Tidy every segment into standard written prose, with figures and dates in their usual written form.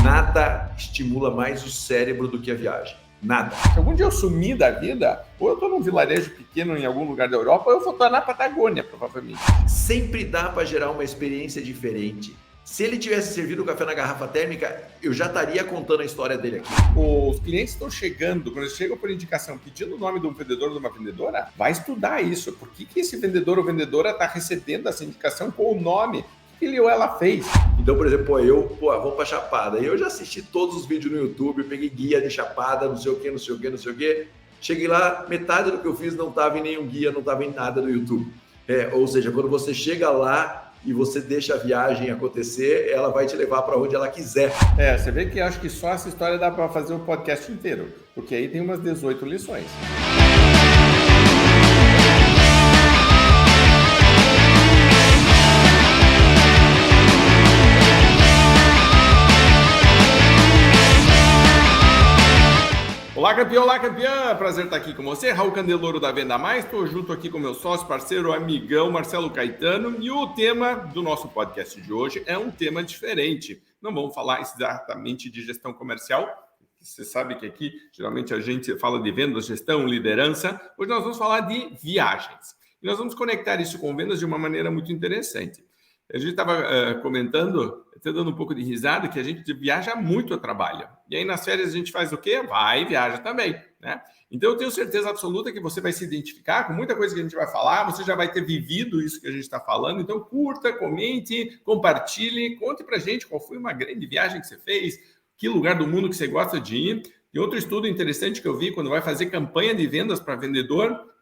Nada estimula mais o cérebro do que a viagem. Nada. Se algum dia eu sumir da vida, ou eu estou num vilarejo pequeno em algum lugar da Europa, ou eu vou estar na Patagônia, provavelmente. Sempre dá para gerar uma experiência diferente. Se ele tivesse servido o café na garrafa térmica, eu já estaria contando a história dele aqui. Os clientes estão chegando, quando eles chegam por indicação, pedindo o nome de um vendedor ou de uma vendedora, vai estudar isso. Por que esse vendedor ou vendedora está recebendo essa indicação com o nome? O que ele ou ela fez? Então, por exemplo, vou pra Chapada. Eu já assisti todos os vídeos no YouTube, peguei guia de Chapada, não sei o quê. Cheguei lá, metade do que eu fiz não estava em nenhum guia, não estava em nada no YouTube. Ou seja, quando você chega lá e você deixa a viagem acontecer, ela vai te levar para onde ela quiser. Você vê que acho que só essa história dá para fazer o podcast inteiro, porque aí tem umas 18 lições. Olá, campeão, olá, campeã! Prazer estar aqui com você, Raul Candeloro da Venda Mais. Estou junto aqui com meu sócio, parceiro, amigão Marcelo Caetano. E o tema do nosso podcast de hoje é um tema diferente. Não vamos falar exatamente de gestão comercial. Você sabe que aqui, geralmente, a gente fala de vendas, gestão, liderança. Hoje nós vamos falar de viagens. E nós vamos conectar isso com vendas de uma maneira muito interessante. A gente estava comentando, até dando um pouco de risada, que a gente viaja muito a trabalho. E aí nas férias a gente faz o quê? Vai e viaja também, né? Então eu tenho certeza absoluta que você vai se identificar com muita coisa que a gente vai falar, você já vai ter vivido isso que a gente está falando. Então curta, comente, compartilhe, conte pra gente qual foi uma grande viagem que você fez, que lugar do mundo que você gosta de ir. E outro estudo interessante que eu vi, quando vai fazer campanha de vendas para vendedor,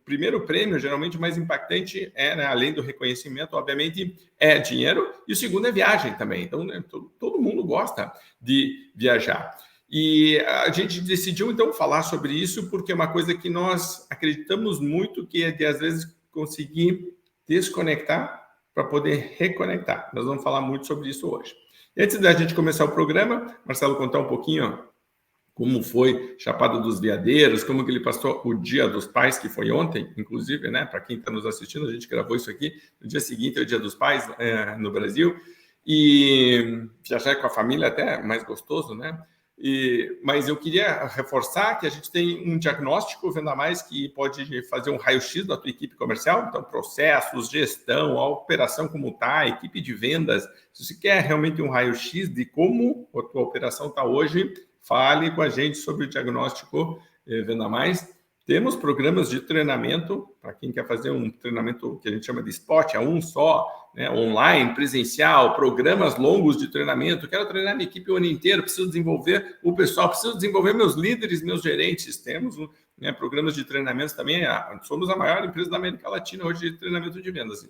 primeiro prêmio, geralmente mais impactante, né, além do reconhecimento, obviamente, é dinheiro, e o segundo é viagem também. Então, né, todo mundo gosta de viajar. E a gente decidiu, então, falar sobre isso, porque é uma coisa que nós acreditamos muito, que é de, às vezes, conseguir desconectar para poder reconectar. Nós vamos falar muito sobre isso hoje. E antes da gente começar o programa, Marcelo, contar um pouquinho como foi Chapada dos Veadeiros, como que ele passou o Dia dos Pais, que foi ontem, inclusive, né? Para quem está nos assistindo, a gente gravou isso aqui. No dia seguinte é o Dia dos Pais no Brasil. E viajar com a família é até mais gostoso, né? Mas eu queria reforçar que a gente tem um diagnóstico Venda Mais que pode fazer um raio-x da tua equipe comercial, então processos, gestão, a operação como está, a equipe de vendas. Se você quer realmente um raio-x de como a tua operação está hoje, fale com a gente sobre o diagnóstico Venda Mais. Temos programas de treinamento, para quem quer fazer um treinamento que a gente chama de spot, é um só, né, online, presencial, programas longos de treinamento. Quero treinar minha equipe o ano inteiro, preciso desenvolver o pessoal, preciso desenvolver meus líderes, meus gerentes. Temos programas de treinamento também. Somos a maior empresa da América Latina hoje de treinamento de vendas.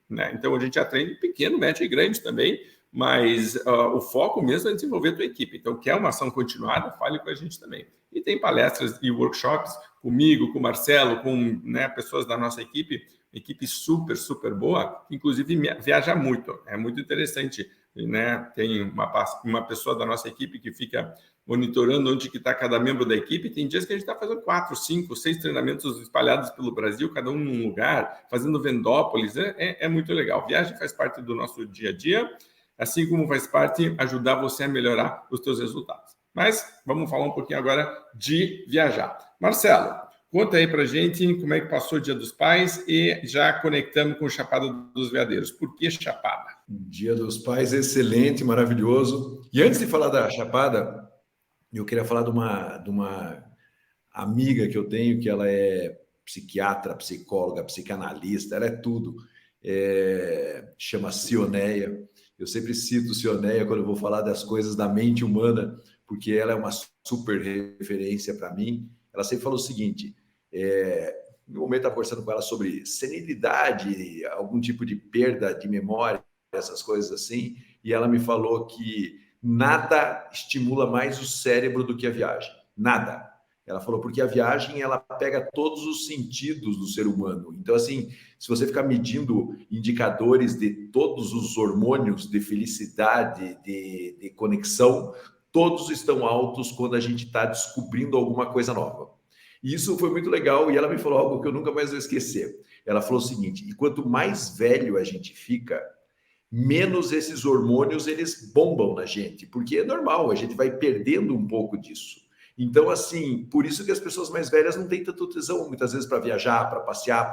Né? Então, a gente atende pequeno, médio e grande também, mas o foco mesmo é desenvolver a tua equipe. Então, quer uma ação continuada? Fale com a gente também. E tem palestras e workshops comigo, com o Marcelo, com pessoas da nossa equipe super, super boa, que inclusive viaja muito. É muito interessante. Né? Tem uma pessoa da nossa equipe que fica monitorando onde que está cada membro da equipe. Tem dias que a gente está fazendo 4, 5, 6 treinamentos espalhados pelo Brasil, cada um num lugar, fazendo vendópolis. É muito legal. Viagem faz parte do nosso dia a dia, assim como faz parte ajudar você a melhorar os seus resultados. Mas vamos falar um pouquinho agora de viajar. Marcelo, conta aí pra gente como é que passou o Dia dos Pais e já conectamos com o Chapada dos Veadeiros. Por que Chapada? Dia dos Pais excelente, maravilhoso. E antes de falar da Chapada, eu queria falar de uma amiga que eu tenho, que ela é psiquiatra, psicóloga, psicanalista, ela é tudo. Chama Cioneia. Eu sempre cito Cioneia quando eu vou falar das coisas da mente humana, porque ela é uma super referência para mim. Ela sempre falou o seguinte, no momento eu estava conversando com ela sobre senilidade, algum tipo de perda de memória, essas coisas assim, e ela me falou que nada estimula mais o cérebro do que a viagem. Nada. Ela falou, porque a viagem, ela pega todos os sentidos do ser humano. Então, assim, se você ficar medindo indicadores de todos os hormônios de felicidade, de conexão, todos estão altos quando a gente está descobrindo alguma coisa nova. E isso foi muito legal, e ela me falou algo que eu nunca mais vou esquecer. Ela falou o seguinte, e quanto mais velho a gente fica, menos esses hormônios eles bombam na gente, porque é normal, a gente vai perdendo um pouco disso. Então, assim, por isso que as pessoas mais velhas não têm tanto tesão, muitas vezes, para viajar, para passear,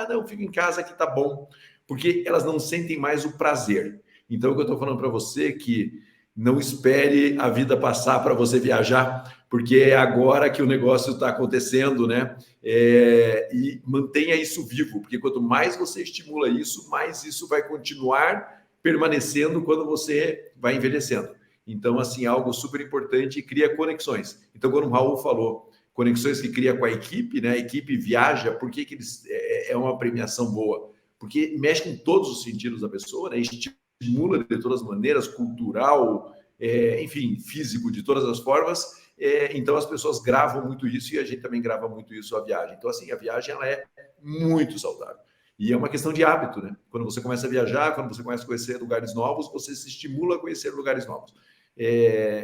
não, fico em casa que tá bom, porque elas não sentem mais o prazer. Então, o que eu estou falando para você é que não espere a vida passar para você viajar, porque é agora que o negócio está acontecendo, né? E mantenha isso vivo, porque quanto mais você estimula isso, mais isso vai continuar permanecendo quando você vai envelhecendo. Então, assim, algo super importante, cria conexões. Então, quando o Raul falou, conexões que cria com a equipe, né? A equipe viaja, por que eles é uma premiação boa? Porque mexe com todos os sentidos da pessoa, né? Estimula de todas as maneiras, cultural, enfim, físico, de todas as formas. Então, as pessoas gravam muito isso e a gente também grava muito isso, a viagem. Então, assim, a viagem ela é muito saudável. E é uma questão de hábito, né? Quando você começa a viajar, quando você começa a conhecer lugares novos, você se estimula a conhecer lugares novos.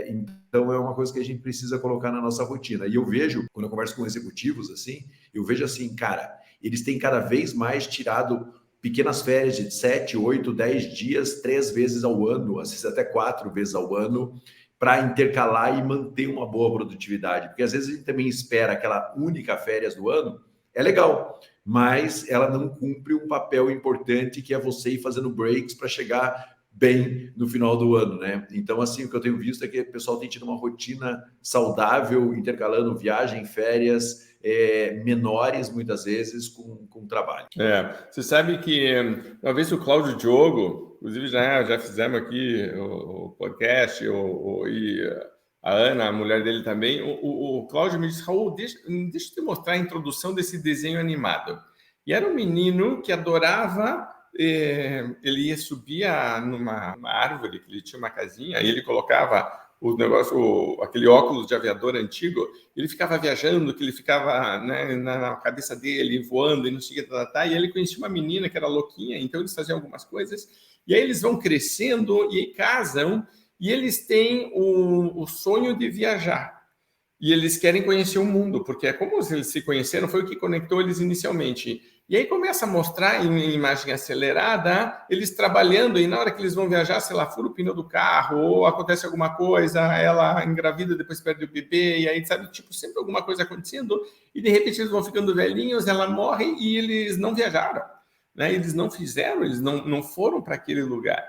Então, é uma coisa que a gente precisa colocar na nossa rotina. E eu vejo, quando eu converso com executivos, assim, eu vejo assim, cara, eles têm cada vez mais tirado pequenas férias de 7, 8, 10 dias, 3 vezes ao ano, às vezes até 4 vezes ao ano, para intercalar e manter uma boa produtividade. Porque às vezes a gente também espera aquela única férias do ano, é legal, mas ela não cumpre um papel importante que é você ir fazendo breaks para chegar bem no final do ano, né? Então, assim, o que eu tenho visto é que o pessoal tem tido uma rotina saudável, intercalando viagem, férias, menores, muitas vezes, com trabalho. Você sabe que uma vez o Cláudio Diogo, inclusive já fizemos aqui o podcast, e a Ana, a mulher dele também, o Cláudio me disse, Raul, deixa eu te mostrar a introdução desse desenho animado. E era um menino que adorava, ele ia subir numa árvore, que ele tinha uma casinha, aí ele colocava o negócio, aquele óculos de aviador antigo, ele ficava viajando, que ele ficava, né, na cabeça dele, voando e não sei o que, e ele conhecia uma menina que era louquinha, então eles faziam algumas coisas, e aí eles vão crescendo e casam, e eles têm o sonho de viajar. E eles querem conhecer o mundo, porque é como eles se conheceram, foi o que conectou eles inicialmente. E aí começa a mostrar em imagem acelerada, eles trabalhando, e na hora que eles vão viajar, sei lá, fura o pneu do carro, ou acontece alguma coisa, ela engravida, depois perde o bebê, e aí, sabe, tipo, sempre alguma coisa acontecendo, e de repente eles vão ficando velhinhos, ela morre e eles não viajaram, né? Eles não fizeram, eles não foram para aquele lugar.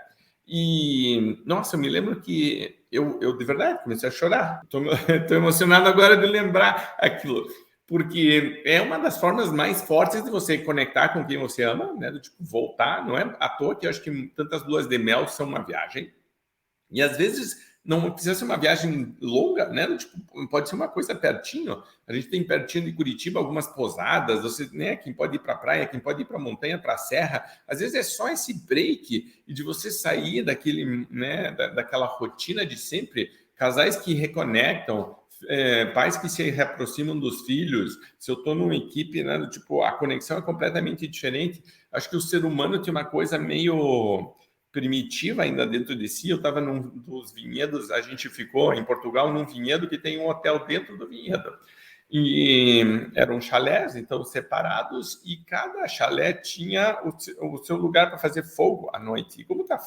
E, nossa, eu me lembro que eu de verdade comecei a chorar. Estou emocionado agora de lembrar aquilo, porque é uma das formas mais fortes de você conectar com quem você ama, né? Do tipo, voltar, não é à toa que eu acho que tantas luas de mel são uma viagem. E às vezes não precisa ser uma viagem longa, né? Do tipo, pode ser uma coisa pertinho. A gente tem pertinho de Curitiba algumas pousadas, você, né? Quem pode ir para a praia, quem pode ir para a montanha, para a serra. Às vezes é só esse break e de você sair daquele, né? Daquela rotina de sempre. Casais que reconectam, pais que se reaproximam dos filhos. Se eu estou numa equipe, né? Do tipo, a conexão é completamente diferente. Acho que o ser humano tem uma coisa meio primitiva ainda dentro de si. Eu estava num dos vinhedos, a gente ficou em Portugal num vinhedo que tem um hotel dentro do vinhedo. E eram chalés, então, separados, e cada chalé tinha o seu lugar para fazer fogo à noite. E como está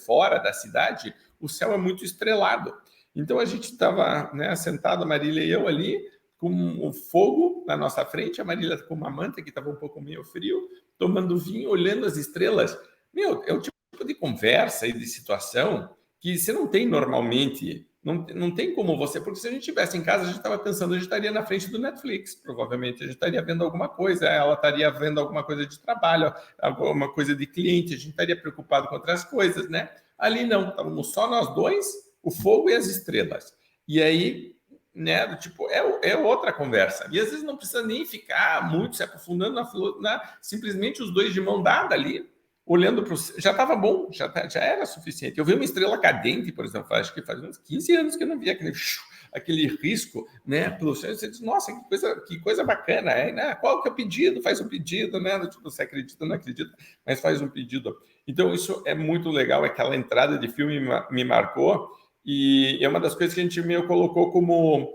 fora da cidade, o céu é muito estrelado. Então, a gente estava, né, sentado, a Marília e eu ali, com o fogo na nossa frente, a Marília com uma manta que estava um pouco meio frio, tomando vinho, olhando as estrelas. Meu, é o tipo de conversa e de situação que você não tem normalmente, não tem como você, porque se a gente estivesse em casa, a gente estava pensando, a gente estaria na frente do Netflix, provavelmente, a gente estaria vendo alguma coisa, ela estaria vendo alguma coisa de trabalho, alguma coisa de cliente, a gente estaria preocupado com outras coisas, né? Ali não, estávamos só nós dois, o fogo e as estrelas. E aí, né, tipo, é outra conversa. E às vezes não precisa nem ficar muito se aprofundando simplesmente os dois de mão dada ali, olhando para o céu, já estava bom, já era suficiente. Eu vi uma estrela cadente, por exemplo, acho que faz uns 15 anos que eu não via aquele risco, né, pelo céu. Você diz, nossa, que coisa bacana, né? Qual que é o pedido? Faz um pedido, né? Tipo, você acredita, não acredita, mas faz um pedido. Então, isso é muito legal, aquela entrada de filme me marcou, e é uma das coisas que a gente meio colocou como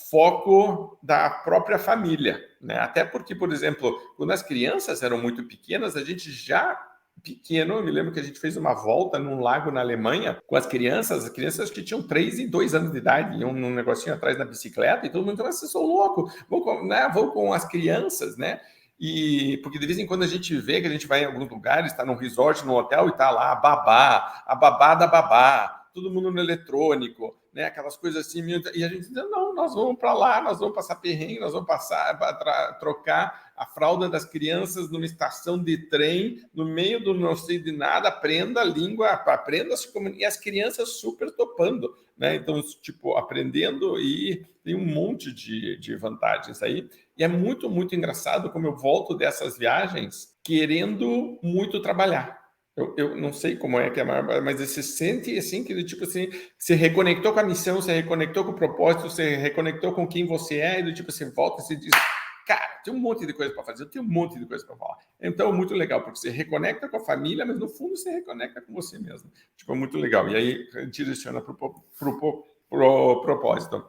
foco da própria família, né? Até porque, por exemplo, quando as crianças eram muito pequenas, a gente já pequeno, eu me lembro que a gente fez uma volta num lago na Alemanha com as crianças que tinham 3 e 2 anos de idade, iam num negocinho atrás da bicicleta, e todo mundo falou, vocês são loucos, vou com as crianças, né? E porque de vez em quando a gente vê que a gente vai em alguns lugares, está num resort, num hotel, e tá lá a babá da babá, todo mundo no eletrônico, né? Aquelas coisas assim, e a gente diz, não, nós vamos para lá, nós vamos passar perrengue, nós vamos passar para trocar a fralda das crianças numa estação de trem, no meio do não sei de nada, aprenda a língua, aprenda a se comunicar, e as crianças super topando, né? Então, tipo, aprendendo, e tem um monte de vantagens aí. E é muito, muito engraçado como eu volto dessas viagens querendo muito trabalhar. Eu não sei como é que é, mas você sente assim, que tipo assim, você reconectou com a missão, você reconectou com o propósito, você reconectou com quem você é, e do tipo, você volta e você diz, cara, tem um monte de coisa para fazer, eu tenho um monte de coisa para falar. Então é muito legal, porque você reconecta com a família, mas no fundo você reconecta com você mesmo. Tipo, é muito legal. E aí direciona para o propósito.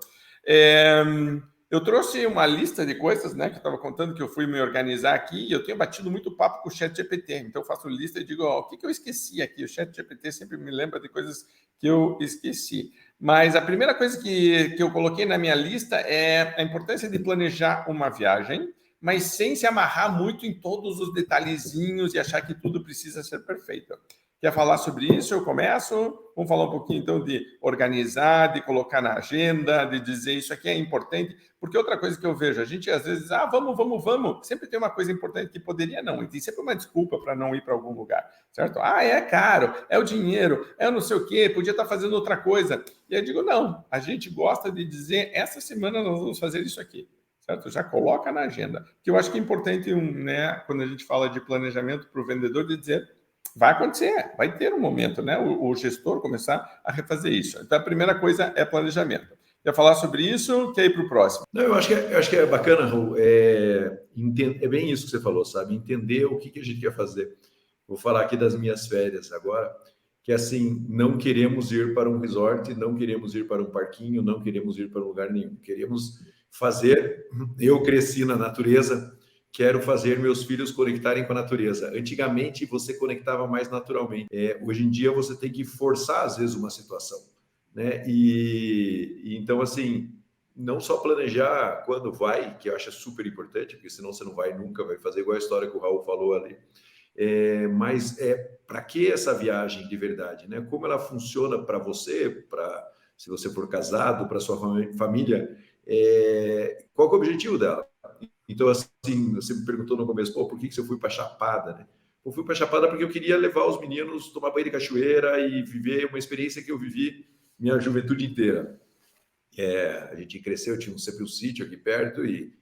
Eu trouxe uma lista de coisas, né, que eu estava contando, que eu fui me organizar aqui, e eu tenho batido muito papo com o ChatGPT. Então eu faço lista e digo, o que eu esqueci aqui? O ChatGPT sempre me lembra de coisas que eu esqueci. Mas a primeira coisa que eu coloquei na minha lista é a importância de planejar uma viagem, mas sem se amarrar muito em todos os detalhezinhos e achar que tudo precisa ser perfeito. Quer falar sobre isso? Eu começo. Vamos falar um pouquinho, então, de organizar, de colocar na agenda, de dizer isso aqui é importante. Porque outra coisa que eu vejo, a gente às vezes, vamos. Sempre tem uma coisa importante que poderia não. E tem sempre uma desculpa para não ir para algum lugar, certo? É caro, é o dinheiro, é não sei o quê, podia estar fazendo outra coisa. E eu digo, não, a gente gosta de dizer, essa semana nós vamos fazer isso aqui, certo? Já coloca na agenda. Que eu acho que é importante, né, quando a gente fala de planejamento para o vendedor, de dizer, vai acontecer, vai ter um momento, né? O gestor começar a refazer isso. Então, a primeira coisa é planejamento. Quer falar sobre isso? Quer ir para o próximo? Não, eu acho que é bacana, Raul. É bem isso que você falou, sabe? Entender o que a gente quer fazer. Vou falar aqui das minhas férias agora, que assim, não queremos ir para um resort, não queremos ir para um parquinho, não queremos ir para um lugar nenhum. Queremos fazer. Eu cresci na natureza, quero fazer meus filhos conectarem com a natureza. Antigamente, você conectava mais naturalmente. Hoje em dia, você tem que forçar, às vezes, uma situação, né? E então, assim, não só planejar quando vai, que eu acho super importante, porque senão você não vai nunca, vai fazer igual a história que o Raul falou ali. Mas para que essa viagem de verdade, né? Como ela funciona para você, se você for casado, para sua família, qual é o objetivo dela? Então, assim, você me perguntou no começo, por que você foi para Chapada, né? Eu fui para Chapada porque eu queria levar os meninos tomar banho de cachoeira e viver uma experiência que eu vivi minha juventude inteira. A gente cresceu, tinha sempre um sítio aqui perto e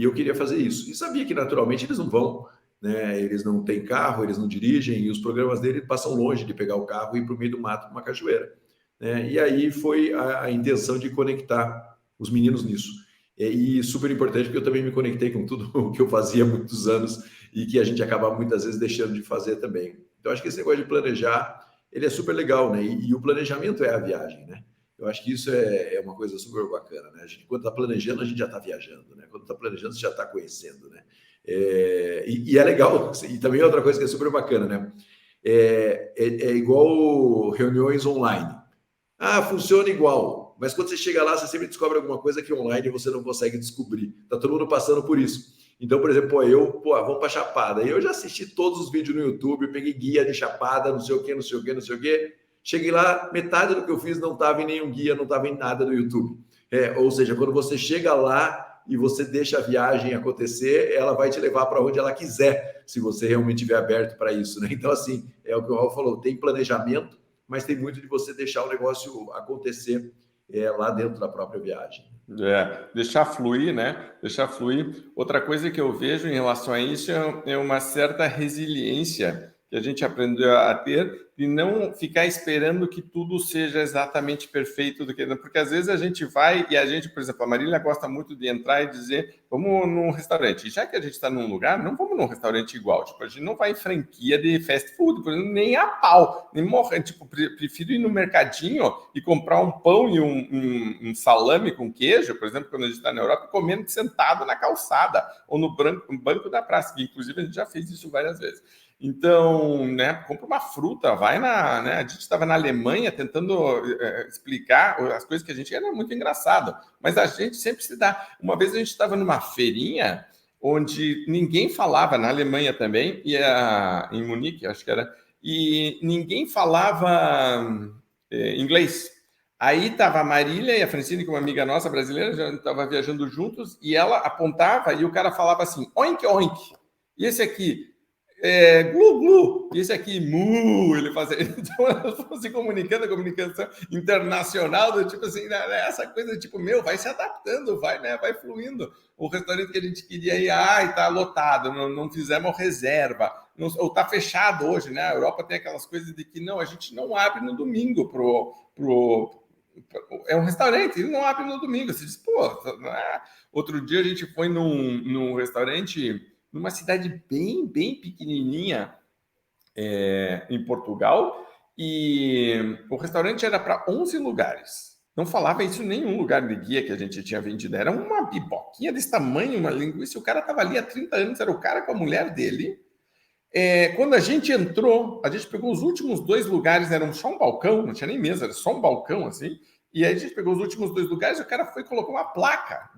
eu queria fazer isso. E sabia que naturalmente eles não vão, né? Eles não têm carro, eles não dirigem e os programas dele passam longe de pegar o carro e ir para o meio do mato, para uma cachoeira, né? E aí foi a intenção de conectar os meninos nisso. E super importante, porque eu também me conectei com tudo o que eu fazia há muitos anos e que a gente acaba muitas vezes deixando de fazer também. Então, acho que esse negócio de planejar, ele é super legal, né? E o planejamento é a viagem, né? Eu acho que isso é uma coisa super bacana, né? A gente, quando está planejando, a gente já está viajando, né? Quando está planejando, você já está conhecendo, né? E é legal, e também outra coisa que é super bacana, né? É igual reuniões online. Funciona igual, mas quando você chega lá, você sempre descobre alguma coisa que online você não consegue descobrir. Tá todo mundo passando por isso. Então, por exemplo, vamos para Chapada. Eu já assisti todos os vídeos no YouTube, peguei guia de Chapada, não sei o quê. Cheguei lá, metade do que eu fiz não estava em nenhum guia, não estava em nada no YouTube. Ou seja, quando você chega lá e você deixa a viagem acontecer, ela vai te levar para onde ela quiser, se você realmente estiver aberto para isso, né? Então, assim, é o que o Raul falou, tem planejamento, mas tem muito de você deixar o negócio acontecer lá dentro da própria viagem. Deixar fluir, né? Deixar fluir. Outra coisa que eu vejo em relação a isso é uma certa resiliência que a gente aprendeu a ter, de não ficar esperando que tudo seja exatamente perfeito, porque às vezes a gente vai e a gente, por exemplo, a Marília gosta muito de entrar e dizer, vamos num restaurante. E já que a gente está num lugar, não vamos num restaurante igual. Tipo, a gente não vai em franquia de fast food, por exemplo, nem a pau, nem morrer. Tipo, prefiro ir no mercadinho e comprar um pão e um salame com queijo, por exemplo, quando a gente está na Europa, comendo sentado na calçada ou no banco da praça, que inclusive a gente já fez isso várias vezes. Então, né, compra uma fruta, vai na... Né, a gente estava na Alemanha tentando explicar as coisas que a gente... Era muito engraçado, mas a gente sempre se dá... Uma vez a gente estava numa feirinha onde ninguém falava, na Alemanha também, em Munique, acho que era, e ninguém falava inglês. Aí estava a Marília e a Francine, que é uma amiga nossa brasileira, já estava viajando juntos, e ela apontava e o cara falava assim, oink, oink. E esse aqui, glu, glu. E esse aqui, mu. Ele fazia... Então, elas foram se comunicando, a comunicação internacional, do tipo assim, né, essa coisa, tipo, vai se adaptando, vai fluindo. O restaurante que a gente queria ir, está lotado, não fizemos reserva, ou está fechado hoje, né? A Europa tem aquelas coisas de que, não, a gente não abre no domingo é um restaurante, ele não abre no domingo. Você diz, pô, né? Outro dia a gente foi num restaurante numa cidade bem pequenininha em Portugal, e o restaurante era para 11 lugares. Não falava isso em nenhum lugar de guia que a gente tinha vendido. Era uma pipoquinha desse tamanho, uma linguiça. O cara estava ali há 30 anos, era o cara com a mulher dele. Quando a gente entrou, a gente pegou os últimos 2 lugares, era só um balcão, não tinha nem mesa, era só um balcão, assim. E aí a gente pegou os últimos 2 lugares e o cara foi e colocou uma placa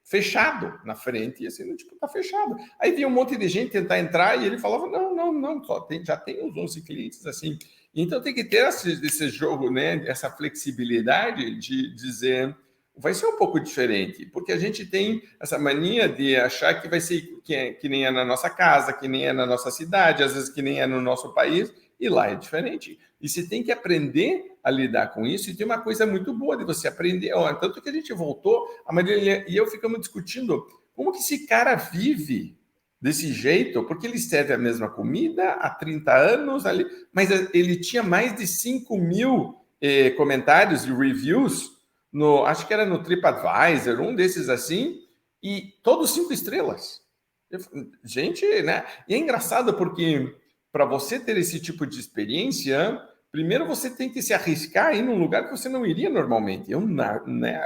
fechado na frente, e assim, tipo, tá fechado. Aí vinha um monte de gente tentar entrar e ele falava, não, já tem os 11 clientes, assim. Então tem que ter esse jogo, né, essa flexibilidade de dizer, vai ser um pouco diferente, porque a gente tem essa mania de achar que vai ser que nem é na nossa casa, que nem é na nossa cidade, às vezes que nem é no nosso país, e lá é diferente. E você tem que aprender a lidar com isso, e tem uma coisa muito boa de você aprender. Tanto que a gente voltou, a Marília e eu ficamos discutindo como que esse cara vive desse jeito, porque ele serve a mesma comida há 30 anos, ali, mas ele tinha mais de 5.000 comentários e reviews, acho que era no TripAdvisor, um desses assim, e todos 5 estrelas. Gente, né? E é engraçado porque para você ter esse tipo de experiência, primeiro você tem que se arriscar em um lugar que você não iria normalmente. Eu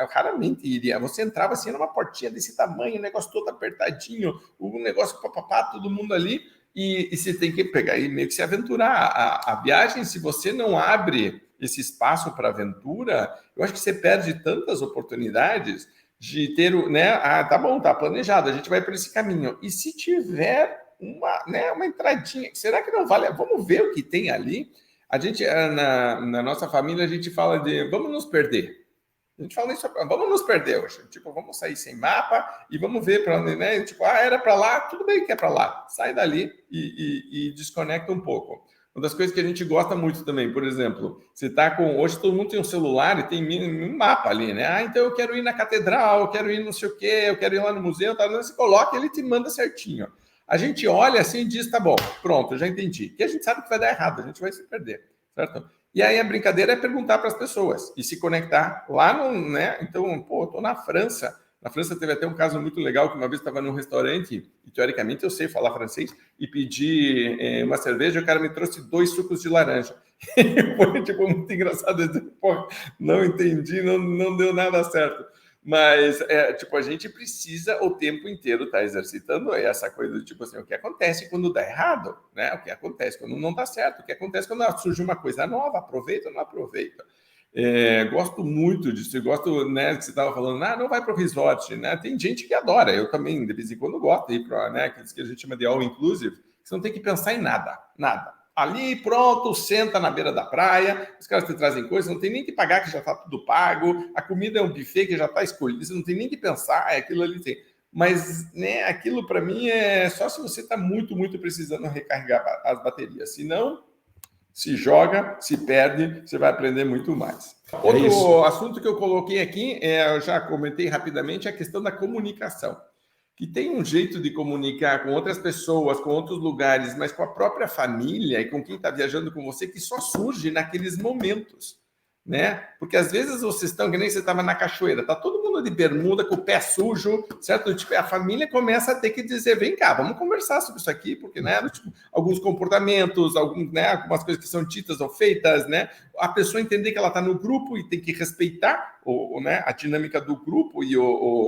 raramente iria. Você entrava assim numa portinha desse tamanho, o negócio todo apertadinho, o negócio papapá, todo mundo ali, e você tem que pegar e meio que se aventurar. A viagem, se você não abre esse espaço para aventura, eu acho que você perde tantas oportunidades de ter, né? Tá bom, tá planejado, a gente vai por esse caminho. E se tiver uma entradinha, será que não vale? Vamos ver o que tem ali. A gente, na nossa família, a gente fala de vamos nos perder. A gente fala isso, vamos nos perder hoje. Tipo, vamos sair sem mapa e vamos ver para onde, né? Tipo, era para lá, tudo bem que é para lá. Sai dali e desconecta um pouco. Uma das coisas que a gente gosta muito também, por exemplo, você está com... Hoje todo mundo tem um celular e tem um mapa ali, né? Então eu quero ir na catedral, eu quero ir não sei o quê, eu quero ir lá no museu, tá? Você coloca e ele te manda certinho. A gente olha assim e diz, tá bom, pronto, eu já entendi. Que a gente sabe que vai dar errado, a gente vai se perder, certo? E aí a brincadeira é perguntar para as pessoas e se conectar lá no, né? Então, pô, eu tô na França. Na França teve até um caso muito legal que uma vez estava num restaurante e teoricamente eu sei falar francês e pedi uma cerveja e o cara me trouxe 2 sucos de laranja. Foi tipo muito engraçado. Pô, não entendi, não deu nada certo. Mas, tipo, a gente precisa o tempo inteiro estar exercitando essa coisa do tipo assim, o que acontece quando dá errado, né? O que acontece quando não dá certo, o que acontece quando surge uma coisa nova, aproveita ou não aproveita. Gosto muito disso, gosto, né, que você estava falando, não vai para o resort, né? Tem gente que adora, eu também, de vez em quando, gosto de ir para, né, aqueles que a gente chama de all-inclusive, você não tem que pensar em nada. Ali, pronto, senta na beira da praia, os caras te trazem coisas, não tem nem que pagar, que já está tudo pago, a comida é um buffet que já está escolhido, você não tem nem que pensar, aquilo ali tem. Mas, né, aquilo para mim é só se você está muito, muito precisando recarregar as baterias, senão se joga, se perde, você vai aprender muito mais. Outro assunto que eu coloquei aqui, eu já comentei rapidamente, é a questão da comunicação. Que tem um jeito de comunicar com outras pessoas, com outros lugares, mas com a própria família e com quem está viajando com você, que só surge naqueles momentos, né? Porque às vezes vocês estão, que nem você estava na cachoeira, tá todo mundo de bermuda, com o pé sujo, certo? Tipo, a família começa a ter que dizer, vem cá, vamos conversar sobre isso aqui, porque, né, tipo, alguns comportamentos, né, algumas coisas que são ditas ou feitas, né? A pessoa entender que ela está no grupo e tem que respeitar né, a dinâmica do grupo,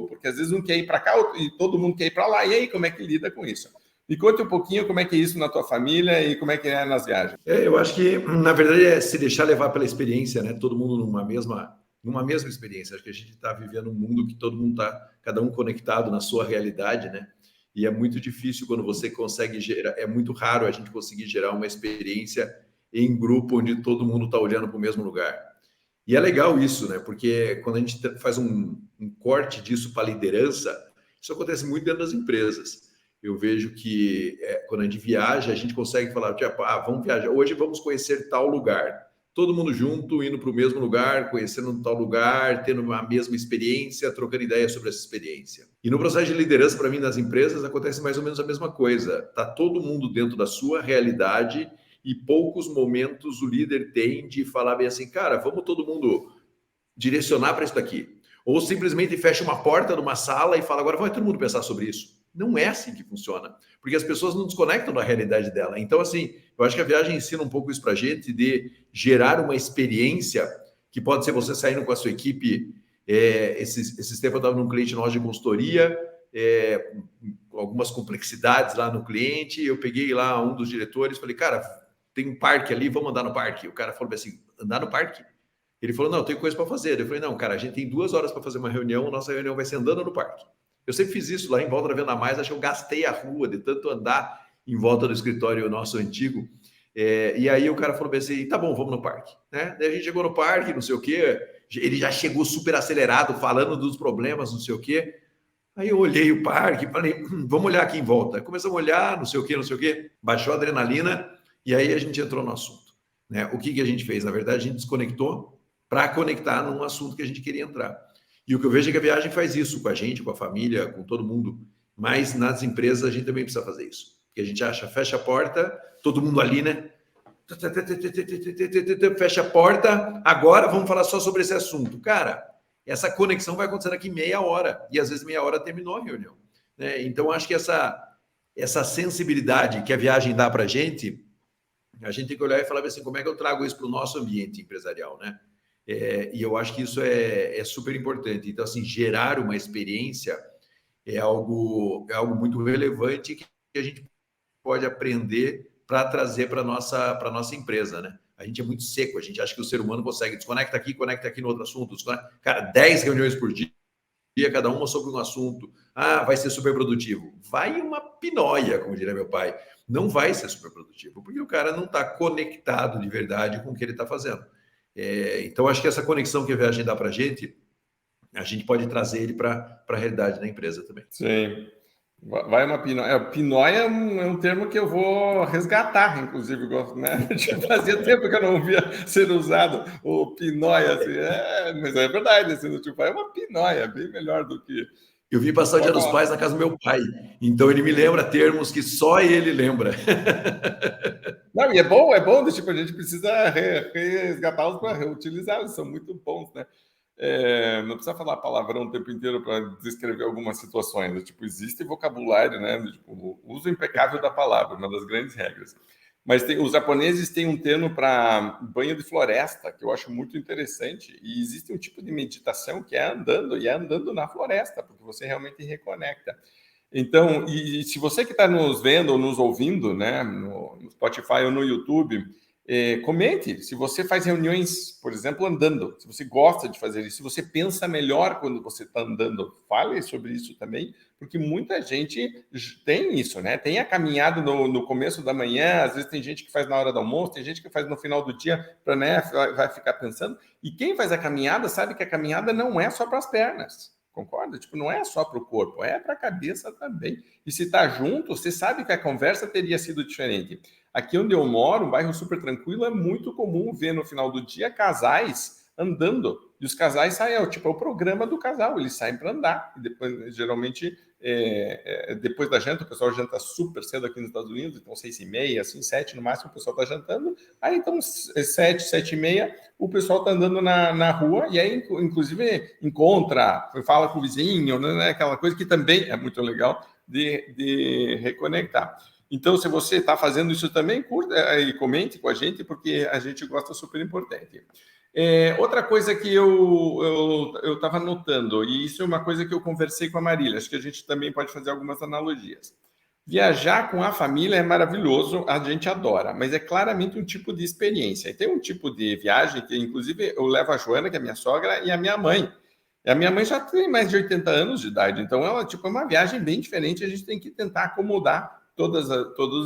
porque às vezes um quer ir para cá e todo mundo quer ir para lá, e aí como é que lida com isso? Me conta um pouquinho como é que é isso na tua família e como é que é nas viagens. Eu acho que, na verdade, é se deixar levar pela experiência, né? Todo mundo numa mesma experiência. Acho que a gente está vivendo um mundo que todo mundo está, cada um conectado na sua realidade, né? E é muito difícil quando você consegue gerar, é muito raro a gente conseguir gerar uma experiência em grupo onde todo mundo está olhando para o mesmo lugar. E é legal isso, né? Porque quando a gente faz um corte disso para a liderança, isso acontece muito dentro das empresas. Eu vejo que quando a gente viaja, a gente consegue falar, tipo, vamos viajar, hoje vamos conhecer tal lugar. Todo mundo junto, indo para o mesmo lugar, conhecendo tal lugar, tendo a mesma experiência, trocando ideias sobre essa experiência. E no processo de liderança, para mim, nas empresas, acontece mais ou menos a mesma coisa. Está todo mundo dentro da sua realidade e poucos momentos o líder tem de falar bem assim, cara, vamos todo mundo direcionar para isso daqui. Ou simplesmente fecha uma porta numa sala e fala, agora vai todo mundo pensar sobre isso. Não é assim que funciona, porque as pessoas não desconectam da realidade dela. Então, assim, eu acho que a viagem ensina um pouco isso para a gente, de gerar uma experiência que pode ser você saindo com a sua equipe. Esses tempos eu estava num cliente nosso de consultoria, algumas complexidades lá no cliente, eu peguei lá um dos diretores, falei, cara, tem um parque ali, vamos andar no parque. O cara falou assim, andar no parque? Ele falou, não, tem coisa para fazer. Eu falei, não, cara, a gente tem 2 horas para fazer uma reunião, nossa reunião vai ser andando no parque. Eu sempre fiz isso lá em volta da Venda Mais, acho que eu gastei a rua de tanto andar em volta do escritório nosso antigo. E aí o cara falou assim, tá bom, vamos no parque. Né? Daí a gente chegou no parque, não sei o quê, ele já chegou super acelerado, falando dos problemas, não sei o quê. Aí eu olhei o parque e falei, vamos olhar aqui em volta. Começamos a olhar, não sei o quê, baixou a adrenalina e aí a gente entrou no assunto. Né? O que a gente fez? Na verdade, a gente desconectou para conectar num assunto que a gente queria entrar. E o que eu vejo é que a viagem faz isso com a gente, com a família, com todo mundo. Mas nas empresas a gente também precisa fazer isso. Porque a gente acha, fecha a porta, todo mundo ali, né? Fecha a porta, agora vamos falar só sobre esse assunto. Cara, essa conexão vai acontecer daqui meia hora. E às vezes meia hora terminou a reunião. Né? Então, acho que essa sensibilidade que a viagem dá para a gente tem que olhar e falar assim, como é que eu trago isso para o nosso ambiente empresarial, né? E eu acho que isso é super importante. Então, assim, gerar uma experiência é algo muito relevante que a gente pode aprender para trazer para a nossa empresa, né? A gente é muito seco, a gente acha que o ser humano consegue desconecta aqui, conecta aqui no outro assunto. Cara, 10 reuniões por dia, cada uma sobre um assunto. Vai ser super produtivo. Vai uma pinóia, como diria meu pai. Não vai ser super produtivo, porque o cara não está conectado de verdade com o que ele está fazendo. Então, acho que essa conexão que a viagem dá para a gente pode trazer ele para a realidade da empresa também. Sim. Vai uma pinóia. Pinóia é um termo que eu vou resgatar, inclusive, gosto, né? Fazia tempo que eu não via ser usado o pinóia, assim. Mas é verdade, assim, tipo, é uma pinóia, bem melhor do que. Eu vim passar o Dia dos Pais na casa do meu pai, então ele me lembra termos que só ele lembra. Não, e é bom, tipo, a gente precisa resgatá-los para reutilizá-los, são muito bons, né? Não precisa falar palavrão o tempo inteiro para descrever algumas situações. Tipo, existe vocabulário, né? Tipo, o uso impecável da palavra, uma das grandes regras. Mas os japoneses têm um termo para banho de floresta, que eu acho muito interessante. E existe um tipo de meditação que é andando na floresta, porque você realmente reconecta. Então, e se você que está nos vendo ou nos ouvindo, né, no Spotify ou no YouTube, comente se você faz reuniões, por exemplo, andando, se você gosta de fazer isso, se você pensa melhor quando você está andando, fale sobre isso também, porque muita gente tem isso, né? Tem a caminhada no começo da manhã, às vezes tem gente que faz na hora do almoço, tem gente que faz no final do dia, para, né, vai ficar pensando. E quem faz a caminhada sabe que a caminhada não é só para as pernas. Concorda? Tipo, não é só para o corpo, é para a cabeça também. E se está junto, você sabe que a conversa teria sido diferente. Aqui onde eu moro, um bairro super tranquilo, é muito comum ver no final do dia casais andando. E os casais saem, é o programa do casal, eles saem para andar. E depois, geralmente, depois da janta, o pessoal janta super cedo aqui nos Estados Unidos, então 6h30, assim, 7 no máximo, o pessoal está jantando. Aí, então, 7, 7h30, o pessoal está andando na rua, e aí, inclusive, encontra, fala com o vizinho, né, aquela coisa que também é muito legal de reconectar. Então, se você está fazendo isso também, curta e comente com a gente, porque a gente gosta, super importante. Outra coisa que eu estava notando, e isso é uma coisa que eu conversei com a Marília, acho que a gente também pode fazer algumas analogias. Viajar com a família é maravilhoso, a gente adora, mas é claramente um tipo de experiência. E tem um tipo de viagem que, inclusive, eu levo a Joana, que é minha sogra, e a minha mãe. E a minha mãe já tem mais de 80 anos de idade, então ela tipo, é uma viagem bem diferente, a gente tem que tentar acomodar todos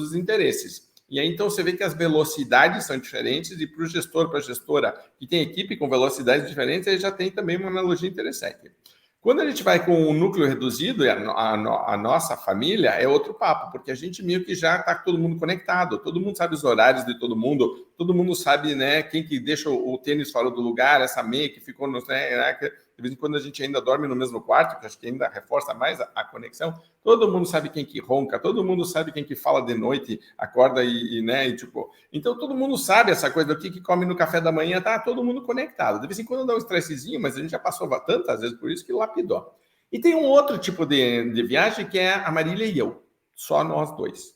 os interesses. E aí, então, você vê que as velocidades são diferentes, e para o gestor, para a gestora, que tem equipe com velocidades diferentes, aí já tem também uma analogia interessante. Quando a gente vai com o núcleo reduzido, e a nossa família, é outro papo, porque a gente meio que já está todo mundo conectado, todo mundo sabe os horários de todo mundo sabe, né, quem que deixa o tênis fora do lugar, essa meia que ficou, né, de vez em quando a gente ainda dorme no mesmo quarto, que acho que ainda reforça mais a conexão, todo mundo sabe quem que ronca, todo mundo sabe quem que fala de noite, acorda né, tipo... Então, todo mundo sabe essa coisa do que come no café da manhã, tá todo mundo conectado. De vez em quando dá um estressezinho, mas a gente já passou tantas vezes por isso que lapidou. E tem um outro tipo de viagem que é a Marília e eu, só nós dois.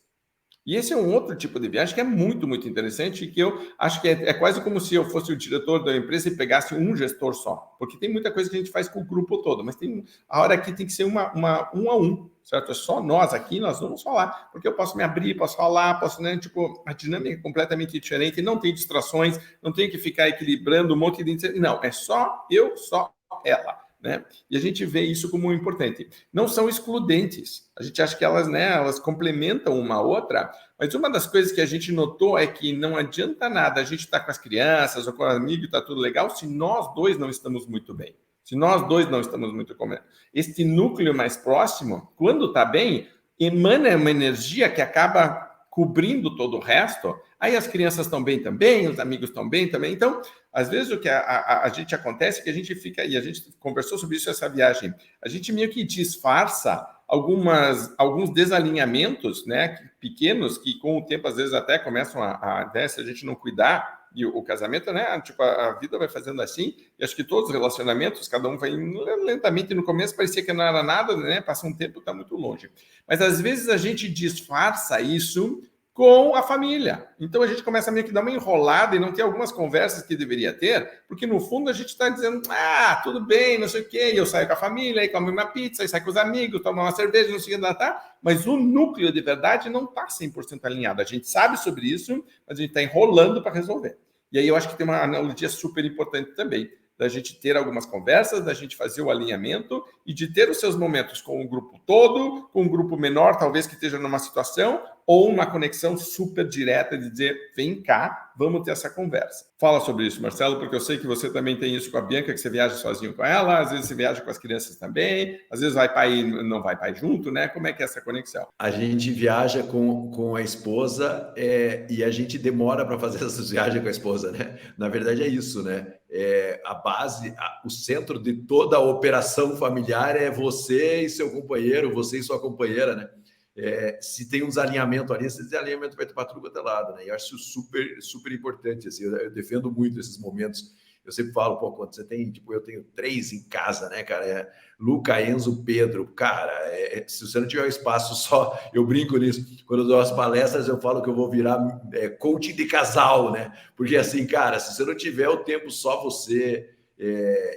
E esse é um outro tipo de viagem que é muito, muito interessante e que eu acho que é quase como se eu fosse o diretor da empresa e pegasse um gestor só. Porque tem muita coisa que a gente faz com o grupo todo, mas tem a hora aqui tem que ser um a um, certo? É só nós aqui, nós vamos falar. Porque eu posso me abrir, posso falar, posso, né? Tipo, a dinâmica é completamente diferente, não tem distrações, não tem que ficar equilibrando um monte de... Não, é só eu, só ela. Né? E a gente vê isso como importante. Não são excludentes. A gente acha que elas, né, elas complementam uma outra, mas uma das coisas que a gente notou é que não adianta nada a gente estar com as crianças ou com os amigos, está tudo legal, se nós dois não estamos muito bem. Se nós dois não estamos muito bem. Este núcleo mais próximo, quando está bem, emana uma energia que acaba cobrindo todo o resto, aí as crianças estão bem também, os amigos estão bem também. Então, às vezes o que a gente acontece é que a gente fica, e a gente conversou sobre isso essa viagem, a gente meio que disfarça alguns desalinhamentos, né, pequenos, que com o tempo às vezes até começam né, se a gente não cuidar, e o casamento, né, tipo, a vida vai fazendo assim, e acho que todos os relacionamentos, cada um vai lentamente, no começo parecia que não era nada, né, passa um tempo, está muito longe. Mas às vezes a gente disfarça isso com a família. Então a gente começa meio que dar uma enrolada e não ter algumas conversas que deveria ter, porque no fundo a gente está dizendo, tudo bem, não sei o quê, e eu saio com a família, aí come uma pizza, aí saio com os amigos, toma uma cerveja, não sei o que, tá? Mas o núcleo de verdade não está 100% alinhado. A gente sabe sobre isso, mas a gente está enrolando para resolver. E aí eu acho que tem uma analogia super importante também, da gente ter algumas conversas, da gente fazer o alinhamento e de ter os seus momentos com o grupo todo, com um grupo menor, talvez que esteja numa situação, ou uma conexão super direta de dizer, vem cá, vamos ter essa conversa. Fala sobre isso, Marcelo, porque eu sei que você também tem isso com a Bianca, que você viaja sozinho com ela, às vezes você viaja com as crianças também, às vezes vai pai e não vai pai junto, né? Como é que é essa conexão? A gente viaja com a esposa e a gente demora para fazer essas viagens com a esposa, né? Na verdade é isso, né? A base, o centro de toda a operação familiar é você e seu companheiro, você e sua companheira, né? Se tem um desalinhamento ali, esse desalinhamento vai para tudo quanto é lado, né? E eu acho isso super, super importante, assim, eu defendo muito esses momentos. Eu sempre falo, pô, quando você tem, tipo, eu tenho 3 em casa, né, cara? Luca, Enzo, Pedro, cara, se você não tiver um espaço só, eu brinco nisso. Quando eu dou as palestras, eu falo que eu vou virar coaching de casal, né? Porque assim, cara, se você não tiver o tempo só você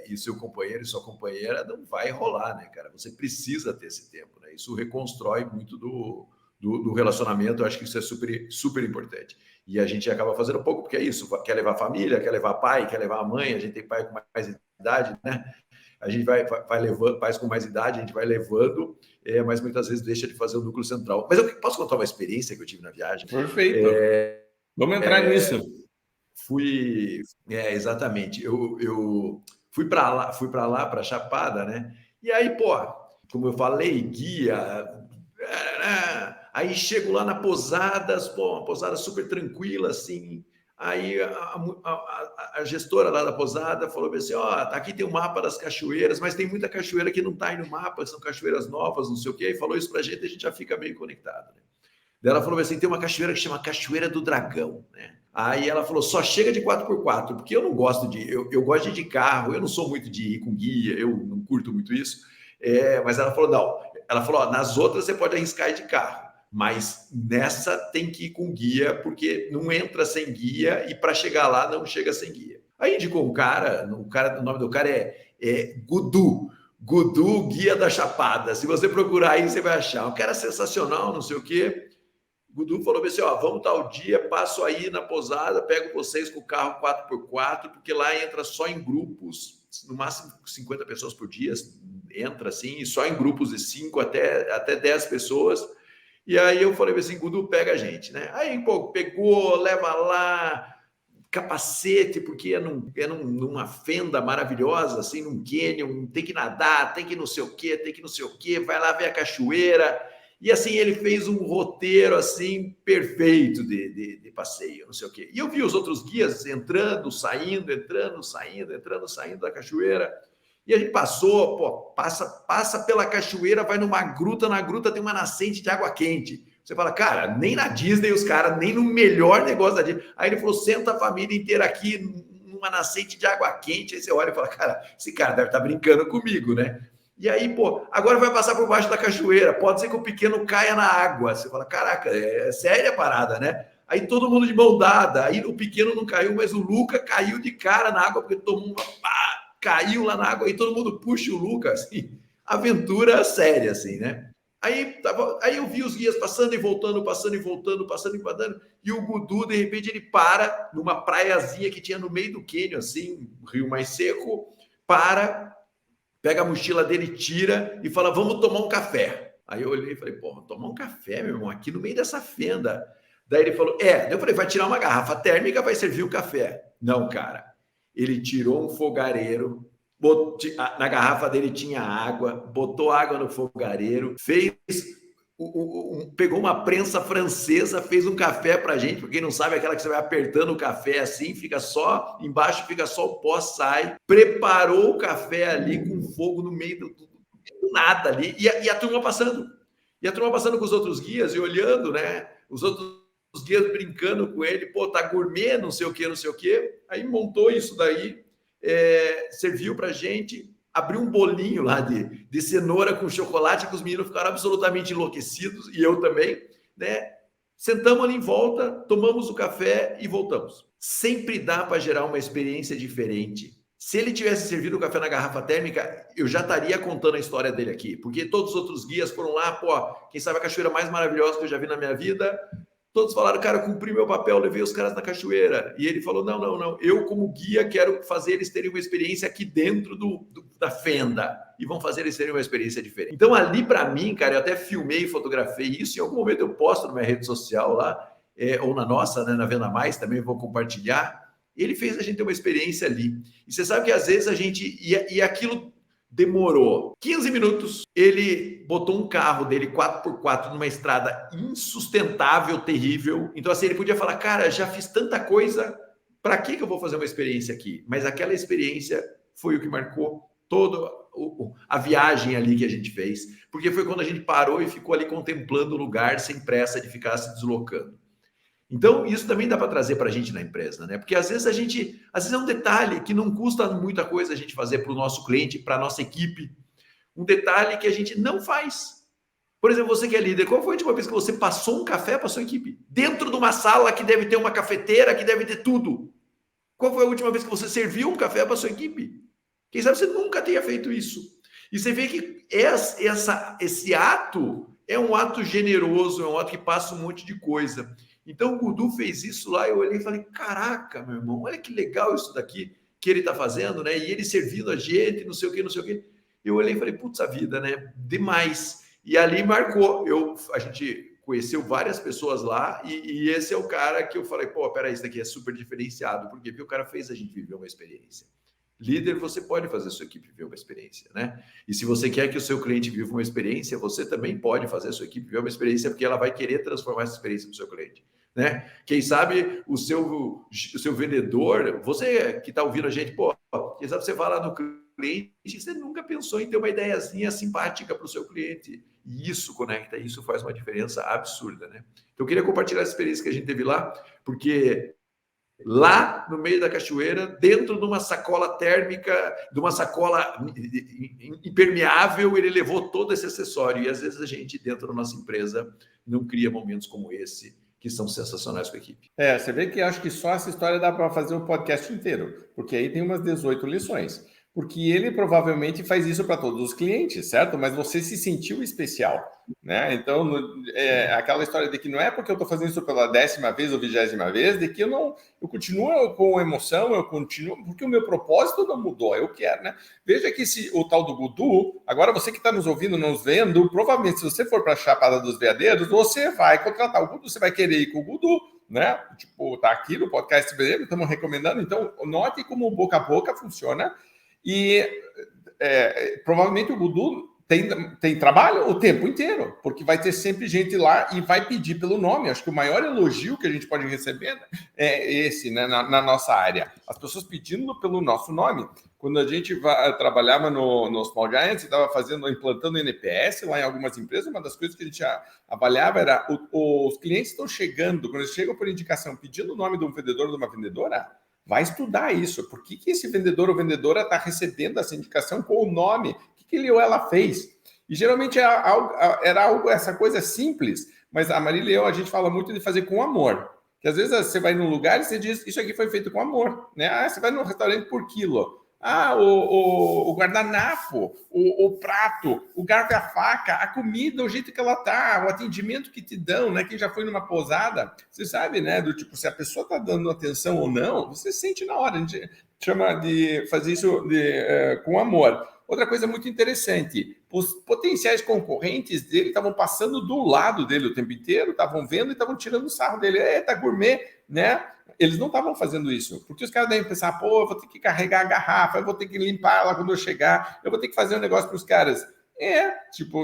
e seu companheiro e sua companheira, não vai rolar, né, cara? Você precisa ter esse tempo, né? Isso reconstrói muito do relacionamento, eu acho que isso é super, super importante. E a gente acaba fazendo pouco, porque é isso, quer levar a família, quer levar pai, quer levar a mãe, a gente tem pai com mais idade, né? A gente vai levando, pais com mais idade, a gente vai levando, mas muitas vezes deixa de fazer o núcleo central. Mas eu posso contar uma experiência que eu tive na viagem? Perfeito. Vamos entrar nisso. Exatamente. Eu fui para lá, para Chapada, né? E aí, pô, como eu falei, guia. Aí chego lá na Pousada, pô, uma pousada super tranquila, assim. Aí a gestora lá da pousada falou assim, aqui tem o mapa das cachoeiras, mas tem muita cachoeira que não está aí no mapa, são cachoeiras novas, não sei o quê. E falou isso para a gente já fica meio conectado, né? Daí ela falou assim, tem uma cachoeira que chama Cachoeira do Dragão, né? Aí ela falou, só chega de 4x4, porque eu não gosto eu gosto de ir de carro, eu não sou muito de ir com guia, eu não curto muito isso. Mas ela falou, não. Ela falou, nas outras você pode arriscar ir de carro, mas nessa tem que ir com guia, porque não entra sem guia e para chegar lá não chega sem guia. Aí indicou um cara, o nome do cara é Gudu. Gudu, Guia da Chapada. Se você procurar aí, você vai achar. O cara é sensacional, não sei o quê. Gudu falou assim, ó, vamos tal dia, passo aí na pousada, pego vocês com o carro 4x4, porque lá entra só em grupos, no máximo 50 pessoas por dia, entra assim, e só em grupos de 5 até 10 pessoas. E aí eu falei assim, Gudu, pega a gente, né? Aí, pô, pegou, leva lá, capacete, porque numa fenda maravilhosa, assim, num cânion, tem que nadar, tem que não sei o quê, vai lá ver a cachoeira. E assim, ele fez um roteiro assim perfeito de passeio, não sei o quê. E eu vi os outros guias entrando, saindo da cachoeira. E a gente passou, pô, passa pela cachoeira, vai numa gruta, na gruta tem uma nascente de água quente. Você fala, cara, nem na Disney os caras, nem no melhor negócio da Disney. Aí ele falou, senta a família inteira aqui numa nascente de água quente. Aí você olha e fala, cara, esse cara deve estar brincando comigo, né? E aí, pô, agora vai passar por baixo da cachoeira. Pode ser que o pequeno caia na água. Você fala, caraca, é séria a parada, né? Aí todo mundo de mão dada. Aí o pequeno não caiu, mas o Luca caiu de cara na água, porque todo mundo caiu lá na água. Aí todo mundo puxa o Luca, assim. Aventura séria, assim, né? Aí eu vi os guias passando e voltando, e o Gudu, de repente, ele para numa praiazinha que tinha no meio do cânion, assim, um rio mais seco, pega a mochila dele, tira e fala, vamos tomar um café. Aí eu olhei e falei, porra, tomar um café, meu irmão, aqui no meio dessa fenda. Daí ele falou, daí eu falei, vai tirar uma garrafa térmica, vai servir o café. Não, cara, ele tirou um fogareiro, na garrafa dele tinha água, botou água no fogareiro, pegou uma prensa francesa, fez um café pra gente, pra quem não sabe, aquela que você vai apertando o café assim, embaixo fica só o pó, sai, preparou o café ali com fogo no meio do nada ali, e a turma passando. E a turma passando com os outros guias e olhando, né? Os outros guias brincando com ele, pô, tá gourmet, não sei o quê. Aí montou isso daí, serviu pra gente, abriu um bolinho lá de cenoura com chocolate, que os meninos ficaram absolutamente enlouquecidos, e eu também, né? Sentamos ali em volta, tomamos o café e voltamos. Sempre dá para gerar uma experiência diferente. Se ele tivesse servido o café na garrafa térmica, eu já estaria contando a história dele aqui, porque todos os outros guias foram lá, pô, quem sabe a cachoeira mais maravilhosa que eu já vi na minha vida. Todos falaram, cara, eu cumpri meu papel, levei os caras na cachoeira. E ele falou, não, eu como guia quero fazer eles terem uma experiência aqui dentro da fenda. E vão fazer eles terem uma experiência diferente. Então ali para mim, cara, eu até filmei e fotografei isso. Em algum momento eu posto na minha rede social lá, ou na nossa, né, na Venda Mais, também vou compartilhar. Ele fez a gente ter uma experiência ali. E você sabe que às vezes a gente... E aquilo demorou 15 minutos, ele botou um carro dele 4x4 numa estrada insustentável, terrível. Então assim, ele podia falar, cara, já fiz tanta coisa, para que eu vou fazer uma experiência aqui? Mas aquela experiência foi o que marcou toda a viagem ali que a gente fez, porque foi quando a gente parou e ficou ali contemplando o lugar sem pressa de ficar se deslocando. Então, isso também dá para trazer para a gente na empresa, né? Porque às vezes é um detalhe que não custa muita coisa a gente fazer para o nosso cliente, para a nossa equipe. Um detalhe que a gente não faz. Por exemplo, você que é líder, qual foi a última vez que você passou um café para a sua equipe? Dentro de uma sala que deve ter uma cafeteira, que deve ter tudo. Qual foi a última vez que você serviu um café para a sua equipe? Quem sabe você nunca tenha feito isso. E você vê que esse ato é um ato generoso, é um ato que passa um monte de coisa. Então o Gudu fez isso lá, eu olhei e falei, caraca, meu irmão, olha que legal isso daqui que ele está fazendo, né? E ele servindo a gente, não sei o quê. Eu olhei e falei, putz, a vida, né? Demais. E ali marcou. A gente conheceu várias pessoas lá e esse é o cara que eu falei, pô, peraí, isso daqui é super diferenciado, porque o cara fez a gente viver uma experiência. Líder, você pode fazer a sua equipe viver uma experiência, né? E se você quer que o seu cliente viva uma experiência, você também pode fazer a sua equipe viver uma experiência, porque ela vai querer transformar essa experiência no seu cliente, né? Quem sabe o seu vendedor, você que está ouvindo a gente, pô, quem sabe você vai lá no cliente e você nunca pensou em ter uma ideiazinha simpática para o seu cliente. E isso conecta, isso faz uma diferença absurda, né? Então eu queria compartilhar essa experiência que a gente teve lá, porque lá no meio da cachoeira, dentro de uma sacola térmica, de uma sacola impermeável, ele levou todo esse acessório. E às vezes a gente, dentro da nossa empresa, não cria momentos como esse, que são sensacionais com a equipe. Você vê que acho que só essa história dá para fazer o podcast inteiro, porque aí tem umas 18 lições. porque ele provavelmente faz isso para todos os clientes, certo? Mas você se sentiu especial, né? Então, aquela história de que não é porque eu estou fazendo isso pela 10ª vez ou 20ª vez, de que eu continuo com emoção, eu continuo, porque o meu propósito não mudou, eu quero, né? Veja que o tal do Gudu, agora você que está nos ouvindo, nos vendo, provavelmente se você for para a Chapada dos Veadeiros, você vai contratar o Gudu, você vai querer ir com o Gudu, né? Tipo, tá aqui no podcast, estamos recomendando, então note como o boca a boca funciona. E provavelmente o Gudu tem trabalho o tempo inteiro, porque vai ter sempre gente lá e vai pedir pelo nome. Acho que o maior elogio que a gente pode receber é esse, né, na nossa área. As pessoas pedindo pelo nosso nome. Quando a gente trabalhava no Small Giants, estava implantando NPS lá em algumas empresas, uma das coisas que a gente avaliava era os clientes estão chegando, quando eles chegam por indicação, pedindo o nome de um vendedor ou de uma vendedora, vai estudar isso. Por que esse vendedor ou vendedora está recebendo essa indicação com o nome? O que ele ou ela fez? E geralmente era algo, essa coisa simples, mas a Marília e eu, a gente fala muito de fazer com amor. Que às vezes você vai num lugar e você diz, isso aqui foi feito com amor, né? Você vai num restaurante por quilo. O guardanapo, o prato, o garfo e a faca, a comida, o jeito que ela tá, o atendimento que te dão, né? Quem já foi numa pousada, você sabe, né? Do tipo, se a pessoa tá dando atenção ou não, você sente na hora. A gente chama de fazer isso com amor. Outra coisa muito interessante, os potenciais concorrentes dele estavam passando do lado dele o tempo inteiro, estavam vendo e estavam tirando sarro dele. Eita, gourmet, né? Eles não estavam fazendo isso, porque os caras devem pensar, pô, eu vou ter que carregar a garrafa, eu vou ter que limpar ela quando eu chegar, eu vou ter que fazer um negócio para os caras.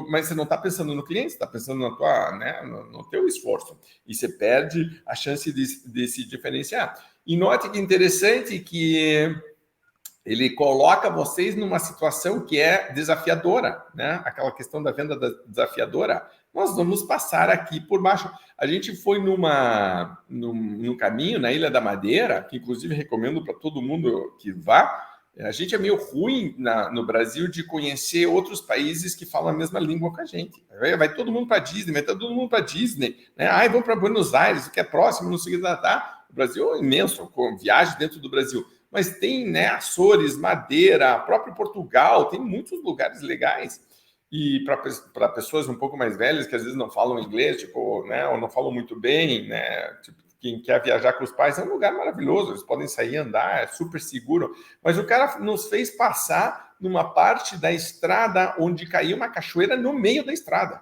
Mas você não está pensando no cliente, você está pensando no teu esforço. E você perde a chance de se diferenciar. E note que interessante que ele coloca vocês numa situação que é desafiadora, né? Aquela questão da venda desafiadora. Nós vamos passar aqui por baixo. A gente foi num caminho na Ilha da Madeira, que inclusive recomendo para todo mundo que vá. A gente é meio ruim no Brasil de conhecer outros países que falam a mesma língua que a gente. Vai todo mundo para Disney, vai todo mundo para Disney, né? Vamos para Buenos Aires, que é próximo, não sei o que tá. O Brasil é imenso, com viagem dentro do Brasil. Mas tem, né, Açores, Madeira, próprio Portugal, tem muitos lugares legais. E para pessoas um pouco mais velhas, que às vezes não falam inglês, tipo, né, ou não falam muito bem, né, tipo, quem quer viajar com os pais, é um lugar maravilhoso, eles podem sair andar, é super seguro. Mas o cara nos fez passar numa parte da estrada onde caiu uma cachoeira no meio da estrada.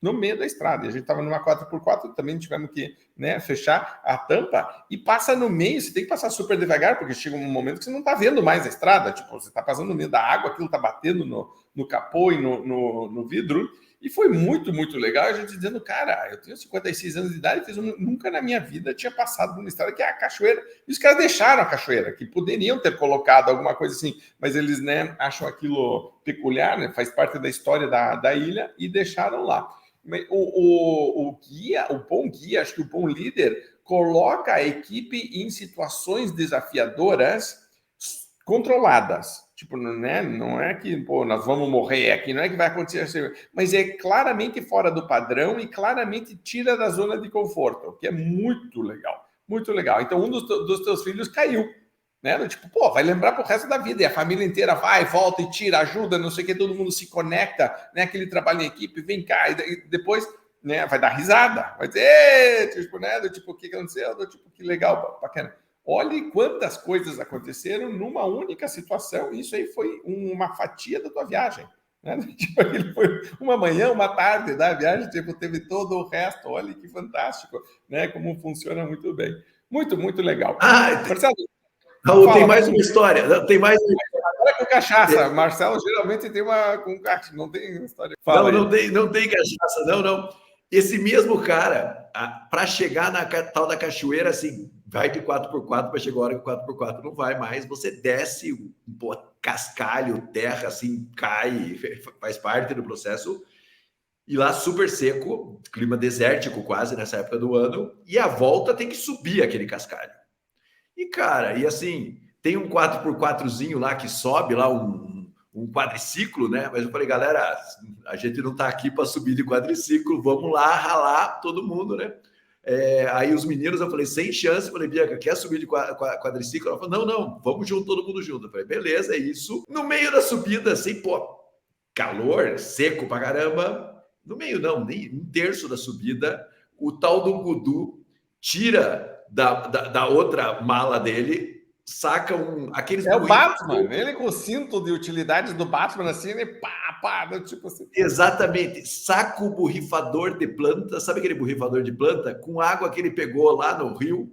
No meio da estrada. E a gente estava numa 4x4, também tivemos que, né, fechar a tampa e passa no meio. Você tem que passar super devagar, porque chega um momento que você não está vendo mais a estrada. Tipo, você está passando no meio da água, aquilo está batendo no capô e no vidro. E foi muito, muito legal. A gente dizendo, cara, eu tenho 56 anos de idade, nunca na minha vida tinha passado por uma estrada que é a cachoeira. E os caras deixaram a cachoeira, que poderiam ter colocado alguma coisa assim, mas eles, né, acham aquilo peculiar, né, faz parte da história da ilha e deixaram lá. O guia, o bom guia, acho que o bom líder, coloca a equipe em situações desafiadoras controladas. Tipo, né? Não é que, pô, nós vamos morrer aqui, não é que vai acontecer assim, mas é claramente fora do padrão e claramente tira da zona de conforto, que é muito legal, muito legal. Então, um dos teus filhos caiu, né? Tipo, pô, vai lembrar pro resto da vida, e a família inteira vai, volta e tira, ajuda, não sei o que, todo mundo se conecta, né? Aquele trabalho em equipe, vem cá, e depois, né, vai dar risada, vai dizer, tipo, né, do tipo, o que aconteceu? Do tipo, que legal, bacana. Olhe quantas coisas aconteceram numa única situação, isso aí foi uma fatia da tua viagem, né? Tipo, ele foi uma manhã, uma tarde da viagem, tipo, teve todo o resto, olha que fantástico, né? Como funciona muito bem. Muito, muito legal. Marcelo, Raul, tem mais uma história. Tem mais. Agora com cachaça. Marcelo geralmente tem uma com cachaça, não tem história. Fala não tem cachaça, não. Esse mesmo cara, para chegar na tal da cachoeira, assim, vai de 4x4 para chegar a hora que 4x4 não vai mais. Você desce, cascalho, terra, assim, cai, faz parte do processo. E lá super seco, clima desértico quase nessa época do ano. E a volta tem que subir aquele cascalho. E, cara, e assim, tem um 4x4zinho lá que sobe lá um quadriciclo, né? Mas eu falei, galera, a gente não tá aqui para subir de quadriciclo, vamos lá ralar todo mundo, né? Aí os meninos, eu falei, sem chance. Eu falei, Bianca, quer subir de quadriciclo? Ela falou, não, vamos junto, todo mundo junto. Eu falei, beleza, é isso. No meio da subida, assim, calor, seco pra caramba. No meio não, nem um terço da subida, o tal do Gudu tira da outra mala dele, saca aqueles É o Batman, ele com o cinto de utilidades do Batman, assim, ele tipo assim. Exatamente, saca o borrifador de planta, sabe aquele borrifador de planta? Com água que ele pegou lá no rio,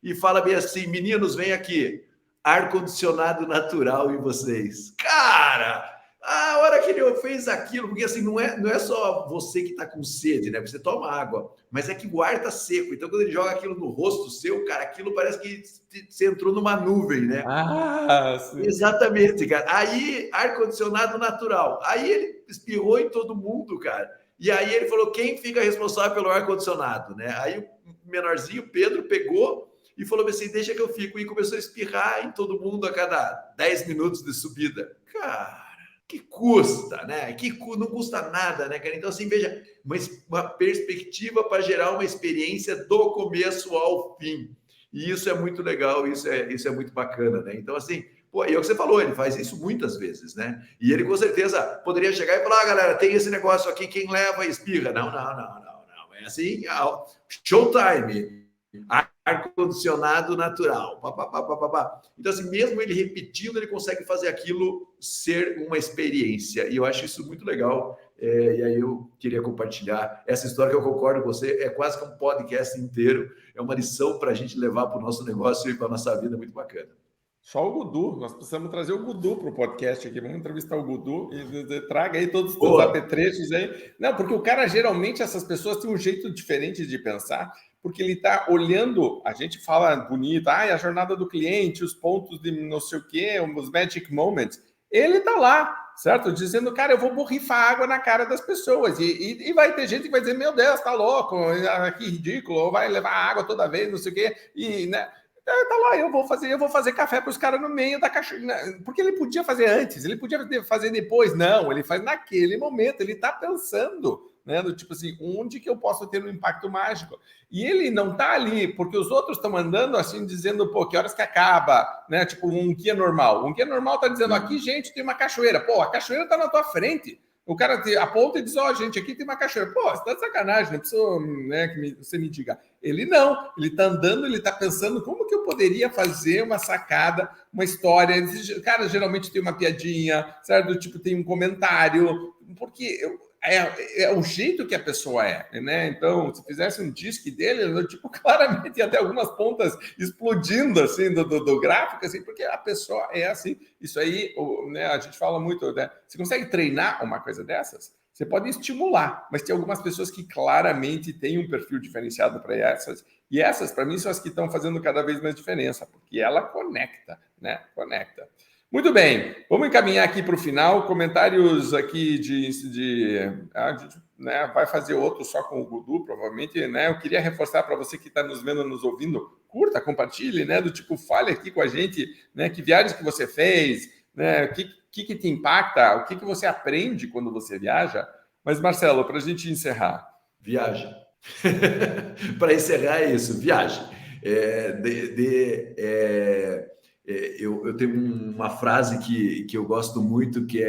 e fala bem assim, meninos, vem aqui, ar-condicionado natural em vocês. Cara, a hora que ele fez aquilo, porque assim, não é só você que tá com sede, né? Você toma água, mas é que o ar tá seco. Então, quando ele joga aquilo no rosto seu, cara, aquilo parece que você entrou numa nuvem, né? Sim. Exatamente, cara. Aí, ar-condicionado natural. Aí ele espirrou em todo mundo, cara. E aí ele falou, quem fica responsável pelo ar-condicionado, né? Aí o menorzinho, Pedro, pegou e falou assim, deixa que eu fico. E começou a espirrar em todo mundo a cada 10 minutos de subida. Cara, que custa, né? Não custa nada, né, cara? Então, assim, veja, uma perspectiva para gerar uma experiência do começo ao fim. E isso é muito legal, isso é muito bacana, né? Então, assim, e é o que você falou, ele faz isso muitas vezes, né? E ele com certeza poderia chegar e falar, galera, tem esse negócio aqui, quem leva espirra. Não. É assim, showtime, ar-condicionado natural. Então, assim, mesmo ele repetindo, ele consegue fazer aquilo ser uma experiência. E eu acho isso muito legal. E aí eu queria compartilhar essa história que eu concordo com você. É quase que um podcast inteiro. É uma lição para a gente levar para o nosso negócio e para a nossa vida muito bacana. Só o Gudu, nós precisamos trazer o Gudu para o podcast aqui. Vamos entrevistar o Gudu e traga aí todos os teus apetrechos aí. Não, porque o cara, geralmente, essas pessoas têm um jeito diferente de pensar, porque ele está olhando, a gente fala bonito, a jornada do cliente, os pontos de não sei o quê, os magic moments. Ele está lá, certo? Dizendo, cara, eu vou borrifar água na cara das pessoas. E vai ter gente que vai dizer, meu Deus, tá louco, que ridículo, ou vai levar água toda vez, não sei o quê. E, né? Tá lá, eu vou fazer café para os caras no meio da cachoeira. Porque ele podia fazer antes, ele podia fazer depois. Não, ele faz naquele momento, ele está pensando, né? Do tipo assim, onde que eu posso ter um impacto mágico? E ele não tá ali, porque os outros estão andando assim, dizendo, pô, que horas que acaba, né? Tipo, um guia normal. Um guia normal tá dizendo, aqui, gente, tem uma cachoeira. Pô, a cachoeira tá na tua frente. O cara aponta e diz, gente, aqui tem uma cachoeira. Pô, você tá de sacanagem, não precisa, né, que você me diga. Ele não, ele tá andando, ele tá pensando como que eu poderia fazer uma sacada, uma história. Cara, geralmente tem uma piadinha, certo? Tipo, tem um comentário, porque é o jeito que a pessoa né? Então, se fizesse um disque dele, tipo, claramente ia ter algumas pontas explodindo, assim, do gráfico, assim, porque a pessoa é assim. Isso aí, né, a gente fala muito, né? Você consegue treinar uma coisa dessas? Você pode estimular, mas tem algumas pessoas que claramente têm um perfil diferenciado para essas, e essas, para mim, são as que estão fazendo cada vez mais diferença, porque ela conecta, né? Conecta. Muito bem, vamos encaminhar aqui para o final. Comentários aqui a gente, né, vai fazer outro só com o Gudu, provavelmente, né? Eu queria reforçar para você que está nos vendo, nos ouvindo, curta, compartilhe, né? Do tipo, fale aqui com a gente, né? Que viagens que você fez, né? O que te impacta, o que você aprende quando você viaja. Mas, Marcelo, para a gente encerrar. Viagem. Para encerrar é isso, viagem. Eu tenho uma frase que eu gosto muito, que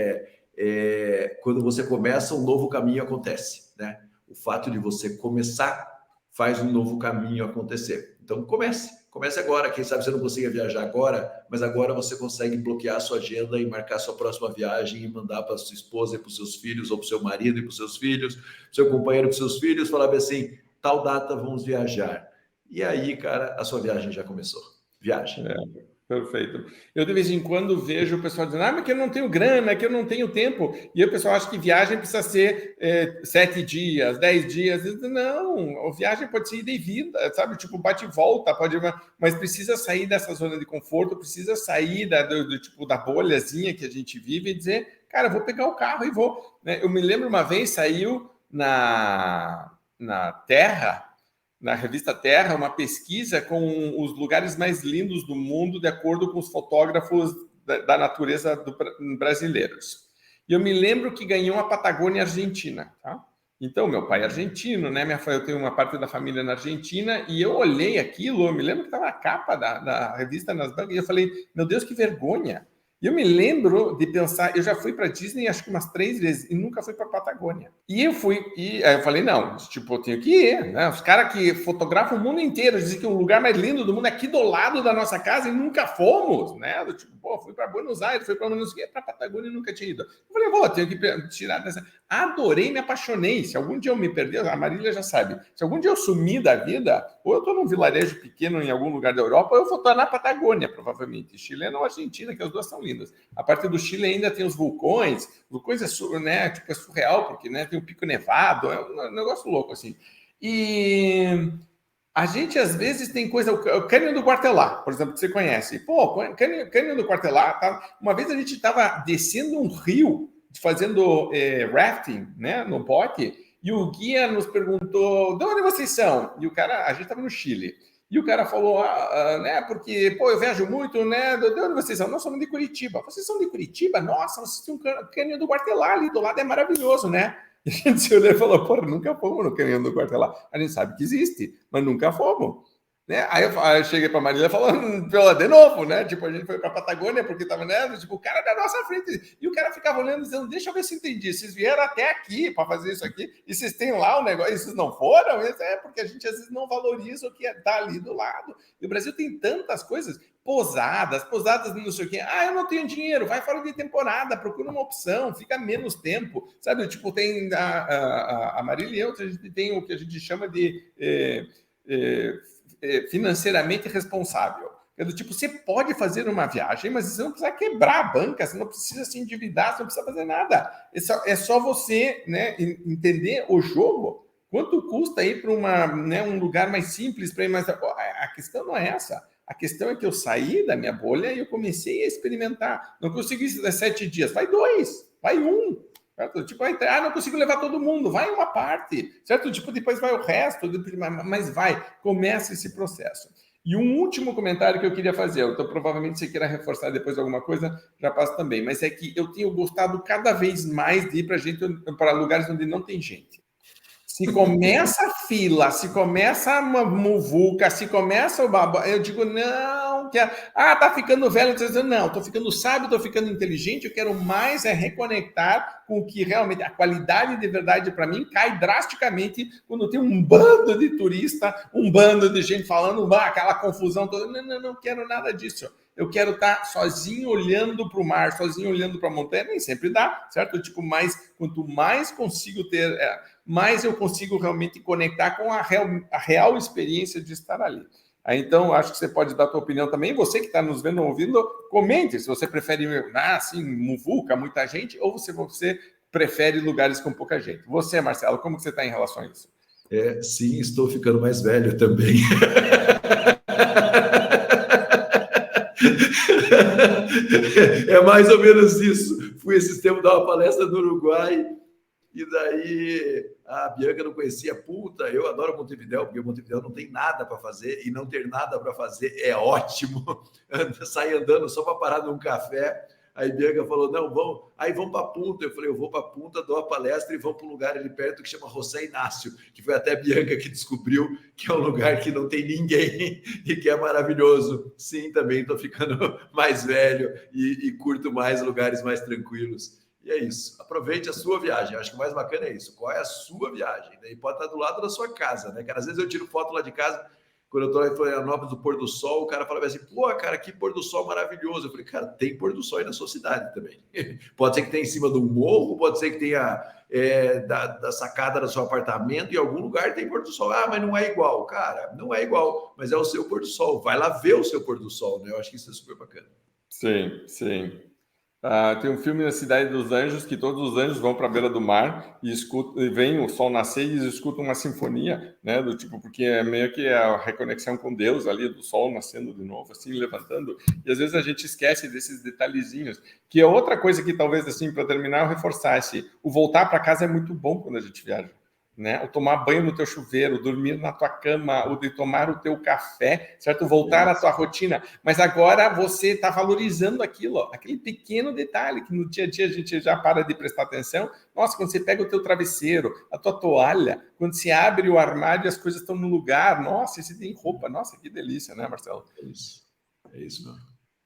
quando você começa, um novo caminho acontece, né? O fato de você começar faz um novo caminho acontecer. Então, comece agora. Quem sabe você não consiga viajar agora, mas agora você consegue bloquear a sua agenda e marcar a sua próxima viagem e mandar para sua esposa e para os seus filhos, ou para o seu marido e para os seus filhos, para o seu companheiro e para os seus filhos, falar assim, tal data vamos viajar. E aí, cara, a sua viagem já começou. Viagem. Perfeito. Eu, de vez em quando, vejo o pessoal dizendo, mas que eu não tenho grana, que eu não tenho tempo. E aí o pessoal acha que viagem precisa ser 7 dias, 10 dias. Não, a viagem pode ser ida e vinda, sabe? Tipo, bate e volta, mas precisa sair dessa zona de conforto, precisa sair da bolhazinha que a gente vive e dizer, cara, vou pegar o carro e vou. Né? Eu me lembro uma vez, saiu na Terra, na revista Terra, uma pesquisa com os lugares mais lindos do mundo, de acordo com os fotógrafos da natureza brasileiros. E eu me lembro que ganhou a Patagônia Argentina. Tá? Então, meu pai é argentino, né? Eu tenho uma parte da família na Argentina e eu olhei aquilo, eu me lembro que estava a capa da revista nas bancas e eu falei, meu Deus, que vergonha! E eu me lembro de pensar, eu já fui para Disney acho que umas 3 vezes e nunca fui para Patagônia. E eu fui, e aí eu falei, não, tipo, eu tenho que ir, né? Os caras que fotografam o mundo inteiro dizem que o lugar mais lindo do mundo é aqui do lado da nossa casa e nunca fomos, né? Eu, tipo, pô, fui para Buenos Aires, fui para Patagônia e nunca tinha ido. Eu falei, vou, tenho que tirar dessa. Adorei, me apaixonei. Se algum dia eu me perder, a Marília já sabe, se algum dia eu sumir da vida, ou eu estou num vilarejo pequeno em algum lugar da Europa, ou eu vou estar na Patagônia, provavelmente. Chile ou Argentina, que as duas são lindas. A parte do Chile ainda tem os vulcões é, né, tipo, é surreal, porque né, tem o Pico Nevado, é um negócio louco, assim. E a gente, às vezes, tem coisa... O Cânion do Quartelá, por exemplo, que você conhece. Pô, Cânion do Quartelá, tá? Uma vez a gente estava descendo um rio, fazendo rafting, né, no bote, e o guia nos perguntou, de onde vocês são? E o cara, a gente estava no Chile, e o cara falou, né, porque, pô, eu viajo muito, né, de onde vocês são? Nós somos de Curitiba. Vocês são de Curitiba? Nossa, vocês têm um Cânion do Quartelá ali do lado, é maravilhoso, né? E a gente se olhou e falou, pô, nunca fomos no Cânion do Quartelá. A gente sabe que existe, mas nunca fomos. Né? Aí eu cheguei para a Marília falando de novo, né? Tipo, a gente foi para a Patagônia porque estava, né? Tipo, o cara da nossa frente. E o cara ficava olhando dizendo, deixa eu ver se entendi. Vocês vieram até aqui para fazer isso aqui e vocês têm lá o negócio e vocês não foram? É porque a gente às vezes não valoriza o que está ali do lado. E o Brasil tem tantas coisas, pousadas não sei o quê. Ah, eu não tenho dinheiro, vai fora de temporada, procura uma opção, fica menos tempo. Sabe, tipo, tem a Marília e eu, a gente tem o que a gente chama de... financeiramente responsável. É do tipo, você pode fazer uma viagem, mas você não precisa quebrar a banca, você não precisa se endividar, você não precisa fazer nada. É só você, né, entender o jogo. Quanto custa ir para né, um lugar mais simples, para ir mais... A questão não é essa. A questão é que eu saí da minha bolha e eu comecei a experimentar. Não consegui 7 dias, vai 2, vai 1. Certo? Tipo, não consigo levar todo mundo, vai uma parte, certo? Tipo, depois vai o resto, mas vai, começa esse processo. E um último comentário que eu queria fazer, então provavelmente você queira reforçar depois alguma coisa, já passo também, mas é que eu tenho gostado cada vez mais de ir para lugares onde não tem gente. Se começa a fila, se começa uma muvuca, se começa o babá, eu digo, não, tá ficando velho, não, tô ficando sábio, tô ficando inteligente, eu quero mais reconectar com o que realmente, a qualidade de verdade para mim cai drasticamente quando tem um bando de turista, um bando de gente falando, aquela confusão toda, não quero nada disso. Eu quero estar sozinho olhando para o mar, sozinho olhando para a montanha, nem sempre dá, certo? Tipo, quanto mais consigo ter, mais eu consigo realmente conectar com a real experiência de estar ali. Então, acho que você pode dar a tua opinião também. Você que está nos vendo, ouvindo, comente se você prefere assim, muvuca, muita gente, ou se você prefere lugares com pouca gente. Você, Marcelo, como que você está em relação a isso? Sim, estou ficando mais velho também. É mais ou menos isso. Fui esses tempos dar uma palestra no Uruguai e daí a Bianca não conhecia. Puta, eu adoro Montevidéu, porque Montevidéu não tem nada para fazer e não ter nada para fazer é ótimo. Sai andando só para parar num café. Aí Bianca falou, não, vamos para Punta. Eu falei, eu vou para Punta, dou a palestra e vamos para um lugar ali perto que chama José Inácio, que foi até a Bianca que descobriu que é um lugar que não tem ninguém e que é maravilhoso. Sim, também estou ficando mais velho e curto mais lugares mais tranquilos. E é isso. Aproveite a sua viagem. Eu acho que o mais bacana é isso. Qual é a sua viagem? E pode estar do lado da sua casa, né? Cara, às vezes eu tiro foto lá de casa. Quando eu estou em Florianópolis, do pôr do sol, o cara fala assim, pô, cara, que pôr do sol maravilhoso. Eu falei, cara, tem pôr do sol aí na sua cidade também. Pode ser que tenha em cima do morro, pode ser que tenha da sacada do seu apartamento, em algum lugar tem pôr do sol. Ah, mas não é igual. Cara, não é igual, mas é o seu pôr do sol. Vai lá ver o seu pôr do sol, né? Eu acho que isso é super bacana. Sim, sim. Tem um filme na Cidade dos Anjos que todos os anjos vão para a beira do mar e veem o sol nascer e eles escutam uma sinfonia, né, do tipo, porque é meio que a reconexão com Deus ali, do sol nascendo de novo, assim, levantando, e às vezes a gente esquece desses detalhezinhos, que é outra coisa que talvez, assim, para terminar, eu reforçasse, o voltar para casa é muito bom quando a gente viaja, né? O tomar banho no teu chuveiro, dormir na tua cama, o de tomar o teu café, certo? Voltar à tua rotina. Mas agora você está valorizando aquilo, ó, aquele pequeno detalhe que no dia a dia a gente já para de prestar atenção. Nossa, quando você pega o teu travesseiro, a tua toalha, quando você abre o armário e as coisas estão no lugar, nossa, você tem roupa, nossa, que delícia, né, Marcelo? É isso, mano.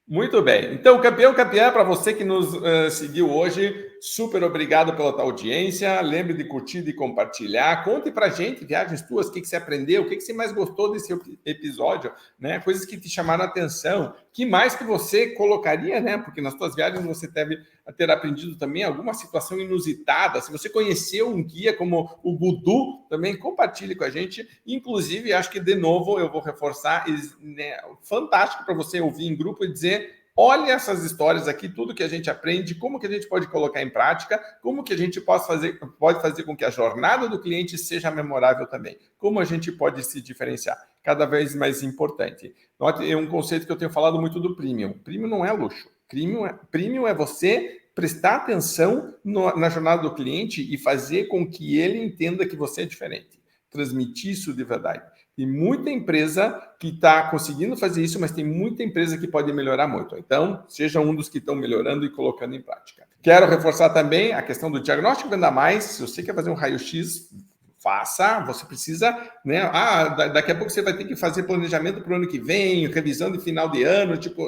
Muito bem. Então, campeão, para você que nos seguiu hoje, super obrigado pela tua audiência. Lembre de curtir, de compartilhar. Conte pra gente, viagens tuas, o que você aprendeu, o que você mais gostou desse episódio, né? Coisas que te chamaram a atenção. Que mais que você colocaria, né? Porque nas tuas viagens você deve ter aprendido também alguma situação inusitada. Se você conheceu um guia como o Budu, também compartilhe com a gente. Inclusive, acho que, de novo, eu vou reforçar, né, fantástico para você ouvir em grupo e dizer: olha essas histórias aqui, tudo que a gente aprende, como que a gente pode colocar em prática, como que a gente pode fazer com que a jornada do cliente seja memorável também, como a gente pode se diferenciar, cada vez mais importante. Note, é um conceito que eu tenho falado muito do premium. Premium não é luxo. Premium é você prestar atenção na jornada do cliente e fazer com que ele entenda que você é diferente. Transmitir isso de verdade. Tem muita empresa que está conseguindo fazer isso, mas tem muita empresa que pode melhorar muito. Então, seja um dos que estão melhorando e colocando em prática. Quero reforçar também a questão do diagnóstico Venda Mais. Se você quer fazer um raio-x, faça. Você precisa, né? Daqui a pouco você vai ter que fazer planejamento para o ano que vem, revisão de final de ano, tipo,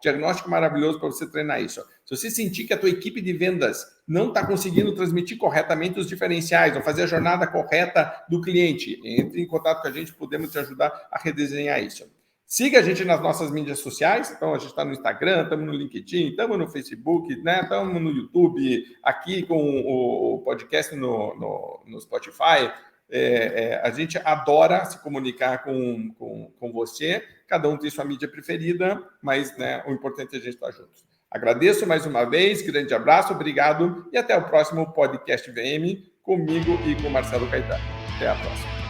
diagnóstico maravilhoso para você treinar isso. Se você sentir que a tua equipe de vendas não está conseguindo transmitir corretamente os diferenciais, ou fazer a jornada correta do cliente, entre em contato com a gente, podemos te ajudar a redesenhar isso. Siga a gente nas nossas mídias sociais. Então, a gente está no Instagram, estamos no LinkedIn, estamos no Facebook, né? Estamos no YouTube, aqui com o podcast no Spotify. A gente adora se comunicar com você. Cada um tem sua mídia preferida, mas, né, o importante é a gente estar juntos. Agradeço mais uma vez, grande abraço, obrigado e até o próximo podcast VM comigo e com Marcelo Caetano. Até a próxima.